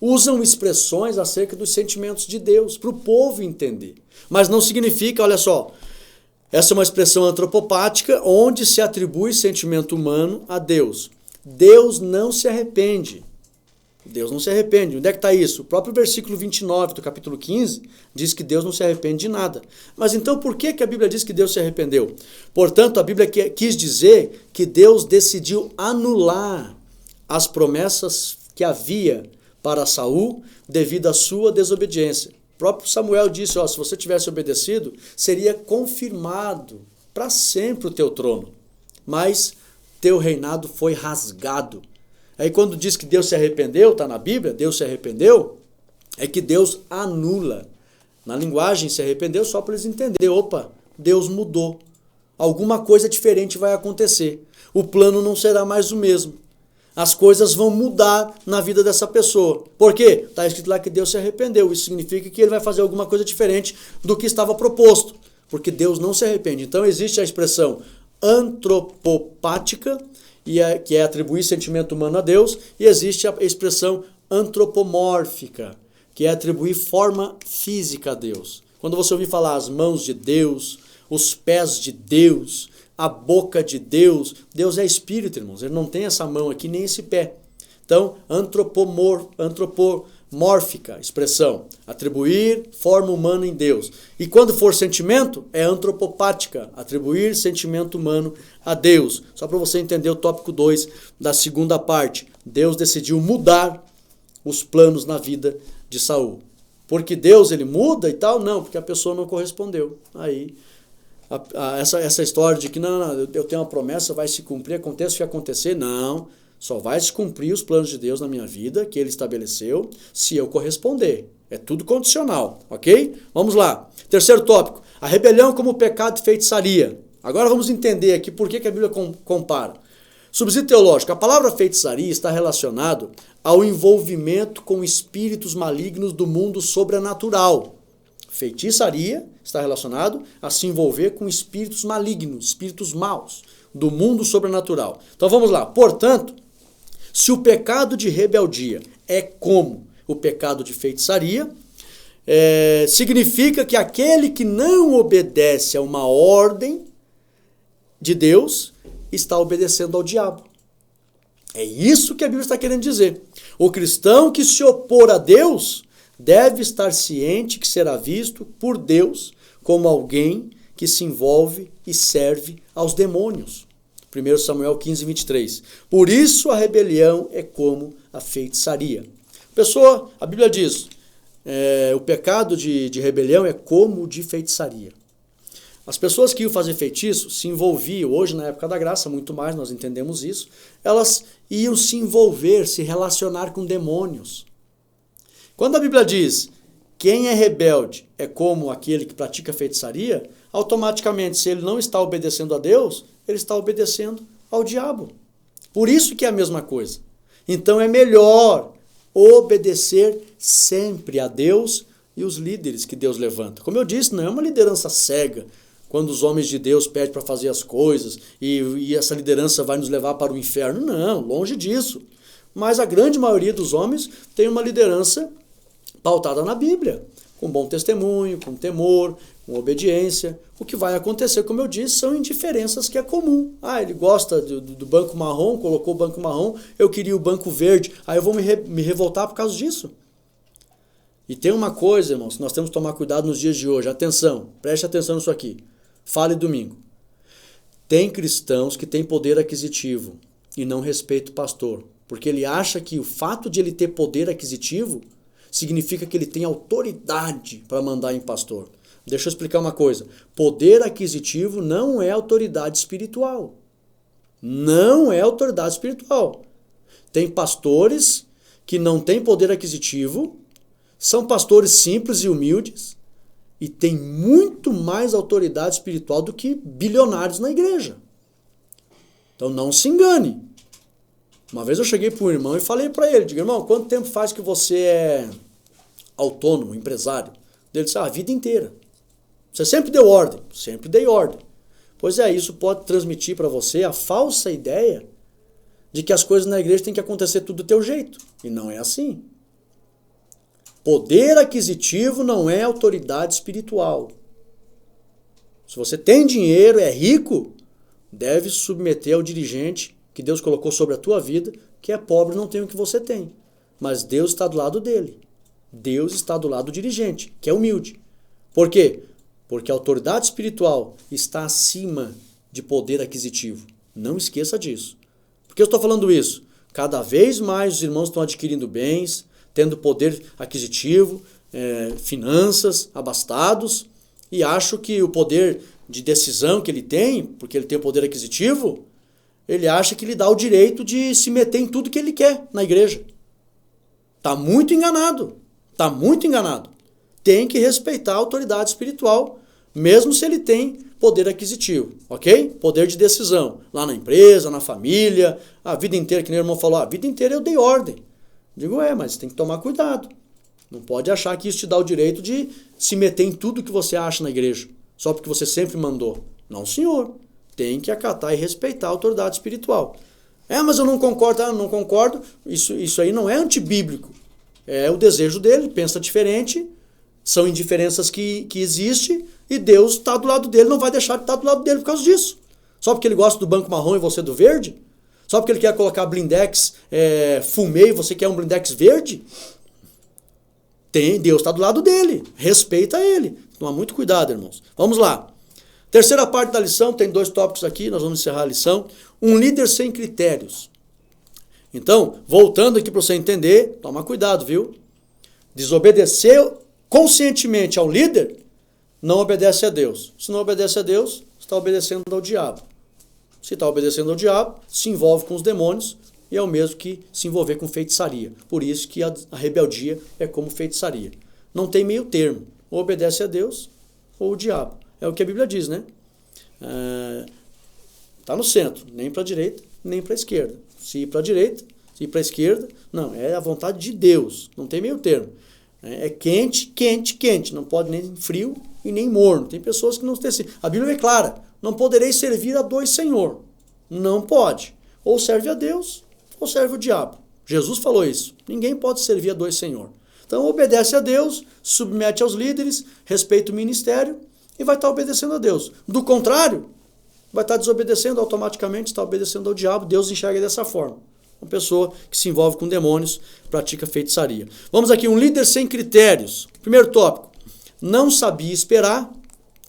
usam expressões acerca dos sentimentos de Deus, para o povo entender. Mas não significa, olha só, essa é uma expressão antropopática, onde se atribui sentimento humano a Deus. Deus não se arrepende. Deus não se arrepende. Onde é que está isso? O próprio versículo 29 do capítulo 15 diz que Deus não se arrepende de nada. Mas então por que a Bíblia diz que Deus se arrependeu? Portanto, a Bíblia quis dizer que Deus decidiu anular as promessas que havia para Saul devido à sua desobediência. O próprio Samuel disse, se você tivesse obedecido, seria confirmado para sempre o teu trono. Mas teu reinado foi rasgado. Aí quando diz que Deus se arrependeu, está na Bíblia, Deus se arrependeu, é que Deus anula. Na linguagem se arrependeu só para eles entenderem. Opa, Deus mudou. Alguma coisa diferente vai acontecer. O plano não será mais o mesmo. As coisas vão mudar na vida dessa pessoa. Por quê? Está escrito lá que Deus se arrependeu. Isso significa que ele vai fazer alguma coisa diferente do que estava proposto. Porque Deus não se arrepende. Então existe a expressão antropopática, que é atribuir sentimento humano a Deus, e existe a expressão antropomórfica, que é atribuir forma física a Deus. Quando você ouvir falar as mãos de Deus, os pés de Deus, a boca de Deus, Deus é espírito, irmãos, ele não tem essa mão aqui nem esse pé. Então, antropomórfica, expressão, atribuir forma humana em Deus. E quando for sentimento, é antropopática, atribuir sentimento humano a Deus. Só para você entender o tópico 2 da segunda parte. Deus decidiu mudar os planos na vida de Saul. Porque Deus, ele muda e tal? Não, porque a pessoa não correspondeu. Aí, essa história de que não, eu tenho uma promessa, vai se cumprir, aconteça o que acontecer, não. Só vai se cumprir os planos de Deus na minha vida, que ele estabeleceu, se eu corresponder. É tudo condicional, ok? Vamos lá. Terceiro tópico, a rebelião como pecado de feitiçaria. Agora vamos entender aqui por que a Bíblia compara. Subsídio teológico, a palavra feitiçaria está relacionado ao envolvimento com espíritos malignos do mundo sobrenatural. Feitiçaria está relacionado a se envolver com espíritos malignos, espíritos maus, do mundo sobrenatural. Então vamos lá. Portanto, Se o pecado de rebeldia é como o pecado de feitiçaria, significa que aquele que não obedece a uma ordem de Deus está obedecendo ao diabo. É isso que a Bíblia está querendo dizer. O cristão que se opor a Deus deve estar ciente que será visto por Deus como alguém que se envolve e serve aos demônios. 1 Samuel 15, 23. Por isso a rebelião é como a feitiçaria. A Bíblia diz, o pecado de rebelião é como o de feitiçaria. As pessoas que iam fazer feitiço se envolviam, hoje na época da graça, muito mais, nós entendemos isso, elas iam se envolver, se relacionar com demônios. Quando a Bíblia diz, quem é rebelde é como aquele que pratica feitiçaria, automaticamente, se ele não está obedecendo a Deus, ele está obedecendo ao diabo. Por isso que é a mesma coisa. Então é melhor obedecer sempre a Deus e os líderes que Deus levanta. Como eu disse, não é uma liderança cega, quando os homens de Deus pedem para fazer as coisas e essa liderança vai nos levar para o inferno. Não, longe disso. Mas a grande maioria dos homens tem uma liderança pautada na Bíblia, com bom testemunho, com temor, com obediência. O que vai acontecer, como eu disse, são indiferenças que é comum. Ele gosta do banco marrom, colocou o banco marrom, eu queria o banco verde, aí eu vou me revoltar por causa disso. E tem uma coisa, irmãos, nós temos que tomar cuidado nos dias de hoje. Atenção, preste atenção nisso aqui. Fale domingo. Tem cristãos que têm poder aquisitivo e não respeitam o pastor, porque ele acha que o fato de ele ter poder aquisitivo significa que ele tem autoridade para mandar em pastor. Deixa eu explicar uma coisa. Poder aquisitivo não é autoridade espiritual. Não é autoridade espiritual. Tem pastores que não têm poder aquisitivo, são pastores simples e humildes e têm muito mais autoridade espiritual do que bilionários na igreja. Então não se engane. Uma vez eu cheguei para um irmão e falei para ele, digo, irmão, quanto tempo faz que você é autônomo, empresário? Ele disse, a vida inteira. Você sempre deu ordem? Sempre dei ordem. Pois é, isso pode transmitir para você a falsa ideia de que as coisas na igreja têm que acontecer tudo do teu jeito. E não é assim. Poder aquisitivo não é autoridade espiritual. Se você tem dinheiro, é rico, deve se submeter ao dirigente que Deus colocou sobre a tua vida, que é pobre, não tem o que você tem. Mas Deus está do lado dele. Deus está do lado do dirigente, que é humilde. Por quê? Porque a autoridade espiritual está acima de poder aquisitivo. Não esqueça disso. Por que eu estou falando isso? Cada vez mais os irmãos estão adquirindo bens, tendo poder aquisitivo, finanças, abastados, e acho que o poder de decisão que ele tem, porque ele tem o poder aquisitivo, ele acha que lhe dá o direito de se meter em tudo que ele quer na igreja. Está muito enganado. Está muito enganado. Tem que respeitar a autoridade espiritual, mesmo se ele tem poder aquisitivo, ok? Poder de decisão. Lá na empresa, na família, a vida inteira, que nem o irmão falou, a vida inteira eu dei ordem. Digo, mas tem que tomar cuidado. Não pode achar que isso te dá o direito de se meter em tudo que você acha na igreja, só porque você sempre mandou. Não, senhor. Tem que acatar e respeitar a autoridade espiritual. Mas eu não concordo. Não concordo. Isso aí não é antibíblico. É o desejo dele, pensa diferente, são indiferenças que existem, e Deus está do lado dele, não vai deixar de estar do lado dele por causa disso. Só porque ele gosta do banco marrom e você do verde? Só porque ele quer colocar blindex fumê e você quer um blindex verde? Deus está do lado dele, respeita ele. Toma muito cuidado, irmãos. Vamos lá. Terceira parte da lição, tem 2 tópicos aqui, nós vamos encerrar a lição. Um líder sem critérios. Então, voltando aqui para você entender, toma cuidado, viu? Desobedecer conscientemente ao líder, não obedece a Deus. Se não obedece a Deus, está obedecendo ao diabo. Se está obedecendo ao diabo, se envolve com os demônios e é o mesmo que se envolver com feitiçaria. Por isso que a rebeldia é como feitiçaria. Não tem meio termo. Ou obedece a Deus ou o diabo. É o que a Bíblia diz, né? Está no centro, nem para a direita, nem para a esquerda. Se ir para a direita, se ir para a esquerda, não, é a vontade de Deus, não tem meio termo. É quente, quente, quente, não pode nem frio e nem morno. Tem pessoas que não têm assim. A Bíblia é clara, não podereis servir a 2 senhor. Não pode. Ou serve a Deus, ou serve o diabo. Jesus falou isso. Ninguém pode servir a dois senhores. Então obedece a Deus, submete aos líderes, respeita o ministério e vai estar obedecendo a Deus. Do contrário, vai estar desobedecendo automaticamente, está obedecendo ao diabo. Deus enxerga dessa forma. Uma pessoa que se envolve com demônios, pratica feitiçaria. Vamos aqui, um líder sem critérios. Primeiro tópico, não sabia esperar.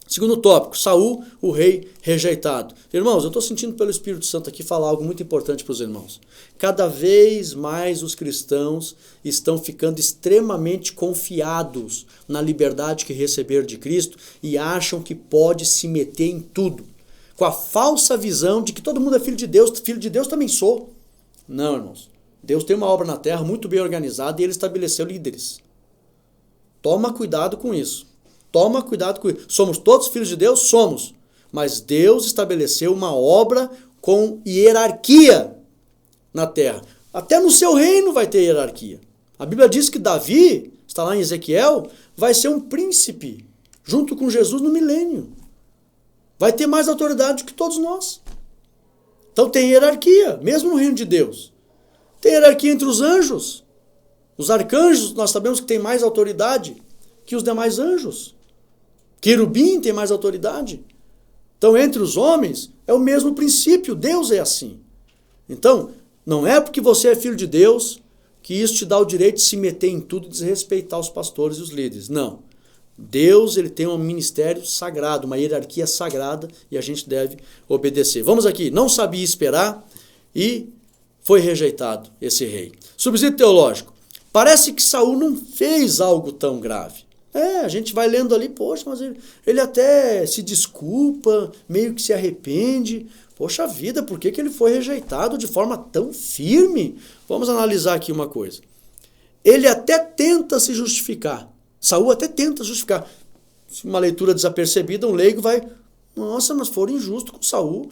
Segundo tópico, Saul, o rei rejeitado. Irmãos, eu estou sentindo pelo Espírito Santo aqui falar algo muito importante para os irmãos. Cada vez mais os cristãos estão ficando extremamente confiados na liberdade que receberam de Cristo e acham que pode se meter em tudo. Com a falsa visão de que todo mundo é filho de Deus também sou. Não, irmãos. Deus tem uma obra na terra muito bem organizada e ele estabeleceu líderes. Toma cuidado com isso. Toma cuidado com isso. Somos todos filhos de Deus? Somos. Mas Deus estabeleceu uma obra com hierarquia na terra. Até no seu reino vai ter hierarquia. A Bíblia diz que Davi, está lá em Ezequiel, vai ser um príncipe, junto com Jesus no milênio. Vai ter mais autoridade que todos nós. Então tem hierarquia, mesmo no reino de Deus. Tem hierarquia entre os anjos. Os arcanjos, nós sabemos que tem mais autoridade que os demais anjos. Querubim tem mais autoridade. Então, entre os homens, é o mesmo princípio. Deus é assim. Então, não é porque você é filho de Deus que isso te dá o direito de se meter em tudo e desrespeitar os pastores e os líderes. Não. Deus, ele tem um ministério sagrado, uma hierarquia sagrada e a gente deve obedecer. Vamos aqui. Não sabia esperar e foi rejeitado esse rei. Subsídio teológico. Parece que Saul não fez algo tão grave. A gente vai lendo ali, poxa, mas ele até se desculpa, meio que se arrepende. Poxa vida, por que ele foi rejeitado de forma tão firme? Vamos analisar aqui uma coisa. Ele até tenta se justificar. Saul até tenta justificar. Uma leitura desapercebida, um leigo vai, nossa, mas foram injustos com Saul.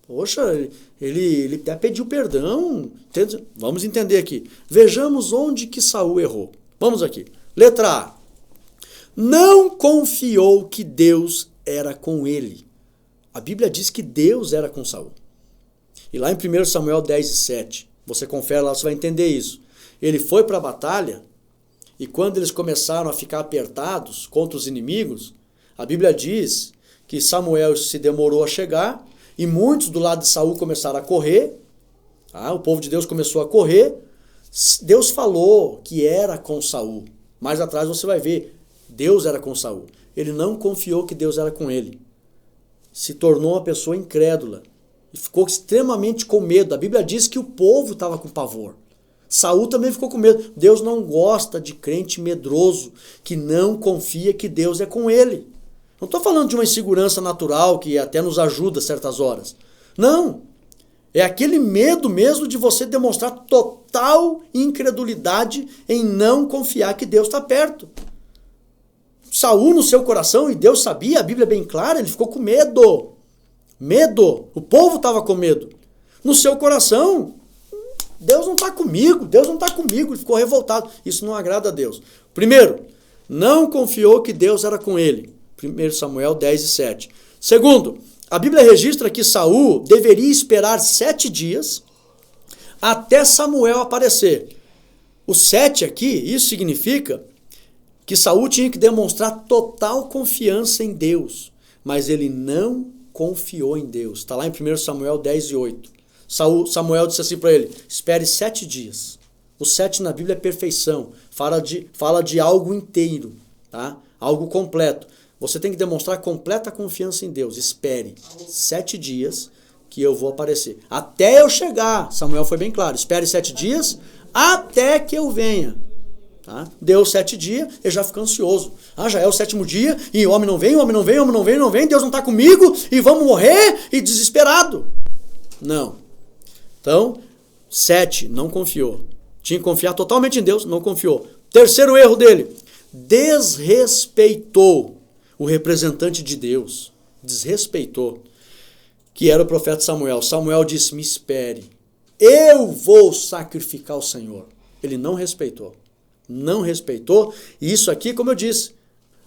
Poxa, ele até pediu perdão. Entende? Vamos entender aqui. Vejamos onde que Saul errou. Vamos aqui. Letra A. Não confiou que Deus era com ele. A Bíblia diz que Deus era com Saul. E lá em 1 Samuel 10:7, você confere lá, você vai entender isso. Ele foi para a batalha e quando eles começaram a ficar apertados contra os inimigos, a Bíblia diz que Samuel se demorou a chegar e muitos do lado de Saul começaram a correr. O povo de Deus começou a correr. Deus falou que era com Saul. Mais atrás você vai ver. Deus era com Saul. Ele não confiou que Deus era com ele. Se tornou uma pessoa incrédula. E ficou extremamente com medo. A Bíblia diz que o povo estava com pavor. Saul também ficou com medo. Deus não gosta de crente medroso, que não confia que Deus é com ele. Não estou falando de uma insegurança natural que até nos ajuda certas horas. Não. É aquele medo mesmo de você demonstrar total incredulidade em não confiar que Deus está perto. Saul no seu coração, e Deus sabia, a Bíblia é bem clara, ele ficou com medo. Medo. O povo estava com medo. No seu coração, Deus não está comigo, Deus não está comigo. Ele ficou revoltado. Isso não agrada a Deus. Primeiro, não confiou que Deus era com ele. 1 Samuel 10:7. Segundo, a Bíblia registra que Saul deveria esperar 7 dias até Samuel aparecer. O 7 aqui, isso significa que Saul tinha que demonstrar total confiança em Deus, mas ele não confiou em Deus. Está lá em 1 Samuel 10:8. Samuel disse assim para ele, espere 7 dias. O 7 na Bíblia é perfeição, fala de algo inteiro, tá? Algo completo. Você tem que demonstrar completa confiança em Deus. Espere 7 dias que eu vou aparecer. Até eu chegar, Samuel foi bem claro, espere 7 dias até que eu venha. Tá? Deu 7 dias, ele já fica ansioso. Já é o 7º dia, e o homem não vem, Deus não está comigo, e vamos morrer, e desesperado. Não. Então, 7, não confiou. Tinha que confiar totalmente em Deus, não confiou. Terceiro erro dele, desrespeitou o representante de Deus. Desrespeitou, que era o profeta Samuel. Samuel disse, me espere, eu vou sacrificar o Senhor. Ele não respeitou. Não respeitou, e isso aqui, como eu disse,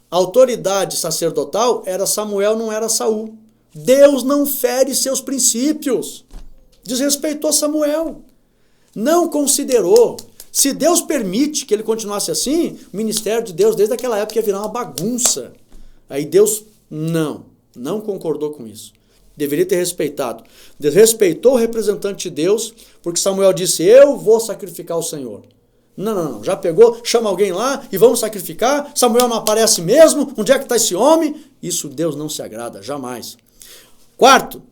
a autoridade sacerdotal era Samuel, não era Saul. Deus não fere seus princípios. Desrespeitou Samuel. Não considerou. Se Deus permite que ele continuasse assim, o ministério de Deus desde aquela época ia virar uma bagunça. Aí Deus não concordou com isso. Deveria ter respeitado. Desrespeitou o representante de Deus, porque Samuel disse, eu vou sacrificar o Senhor. Não. Já pegou, chama alguém lá e vamos sacrificar. Samuel não aparece mesmo. Onde é que está esse homem? Isso Deus não se agrada, jamais. Quarto,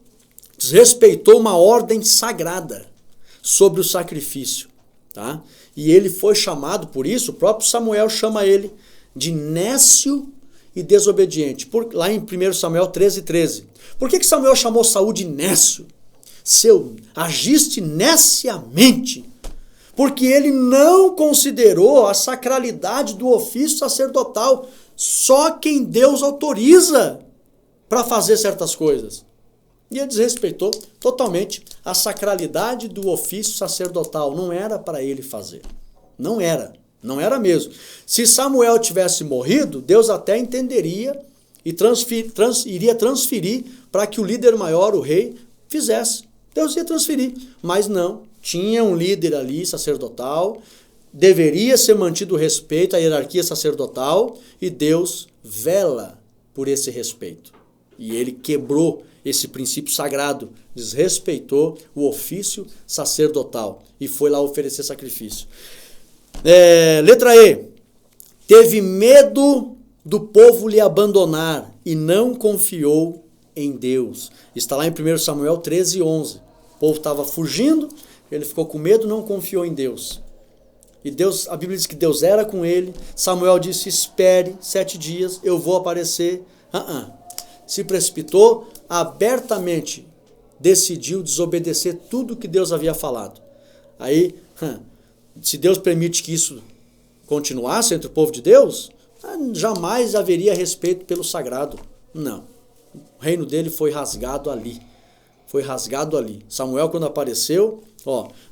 desrespeitou uma ordem sagrada sobre o sacrifício. Tá? E ele foi chamado, por isso, o próprio Samuel chama ele de nécio e desobediente. Lá em 1 Samuel 13:13. Por que Samuel chamou Saul de nécio? Agiste neciamente. Porque ele não considerou a sacralidade do ofício sacerdotal. Só quem Deus autoriza para fazer certas coisas. E ele desrespeitou totalmente a sacralidade do ofício sacerdotal. Não era para ele fazer. Não era mesmo. Se Samuel tivesse morrido, Deus até entenderia e iria transferir para que o líder maior, o rei, fizesse. Deus ia transferir, mas não. Tinha um líder ali sacerdotal, deveria ser mantido o respeito à hierarquia sacerdotal e Deus vela por esse respeito. E ele quebrou esse princípio sagrado, desrespeitou o ofício sacerdotal e foi lá oferecer sacrifício. Letra E. Teve medo do povo lhe abandonar e não confiou em Deus. Está lá em 1 Samuel 13:11. O povo estava fugindo, ele ficou com medo, não confiou em Deus. E Deus, a Bíblia diz que Deus era com ele. Samuel disse, espere 7 dias, eu vou aparecer. Se precipitou, abertamente decidiu desobedecer tudo que Deus havia falado. Aí, se Deus permite que isso continuasse entre o povo de Deus, jamais haveria respeito pelo sagrado. Não. O reino dele foi rasgado ali. Samuel, quando apareceu,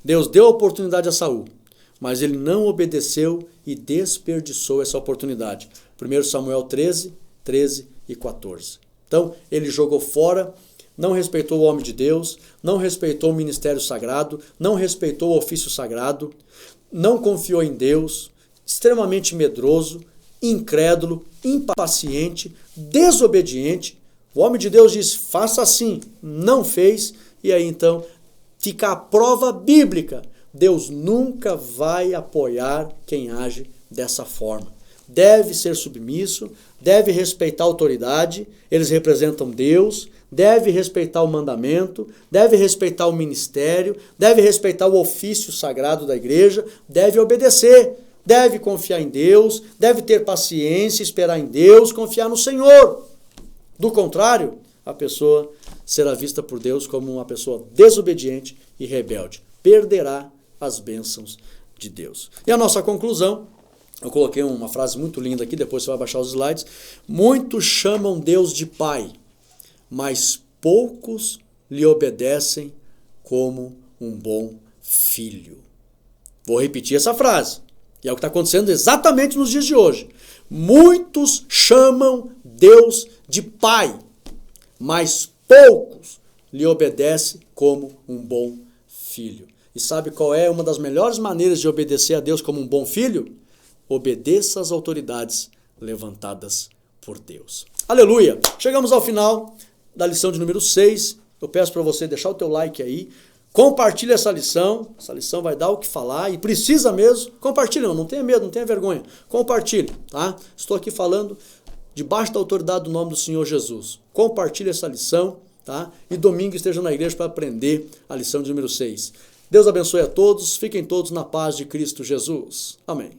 Deus deu a oportunidade a Saul, mas ele não obedeceu e desperdiçou essa oportunidade. 1 Samuel 13 e 14. Então, ele jogou fora, não respeitou o homem de Deus, não respeitou o ministério sagrado, não respeitou o ofício sagrado, não confiou em Deus, extremamente medroso, incrédulo, impaciente, desobediente. O homem de Deus disse, faça assim, não fez, e aí então fica a prova bíblica. Deus nunca vai apoiar quem age dessa forma. Deve ser submisso, deve respeitar a autoridade, eles representam Deus, deve respeitar o mandamento, deve respeitar o ministério, deve respeitar o ofício sagrado da igreja, deve obedecer, deve confiar em Deus, deve ter paciência, esperar em Deus, confiar no Senhor. Do contrário, a pessoa será vista por Deus como uma pessoa desobediente e rebelde. Perderá as bênçãos de Deus. E a nossa conclusão, eu coloquei uma frase muito linda aqui, depois você vai baixar os slides. Muitos chamam Deus de Pai, mas poucos lhe obedecem como um bom filho. Vou repetir essa frase. E é o que está acontecendo exatamente nos dias de hoje. Muitos chamam Deus de Pai, mas poucos lhe obedecem como um bom filho. E sabe qual é uma das melhores maneiras de obedecer a Deus como um bom filho? Obedeça às autoridades levantadas por Deus. Aleluia! Chegamos ao final da lição de número 6. Eu peço para você deixar o teu like aí. Compartilhe essa lição vai dar o que falar e precisa mesmo. Compartilhe, não tenha medo, não tenha vergonha. Compartilhe, tá? Estou aqui falando debaixo da autoridade do nome do Senhor Jesus. Compartilhe essa lição, tá? E domingo esteja na igreja para aprender a lição de número 6. Deus abençoe a todos, fiquem todos na paz de Cristo Jesus. Amém.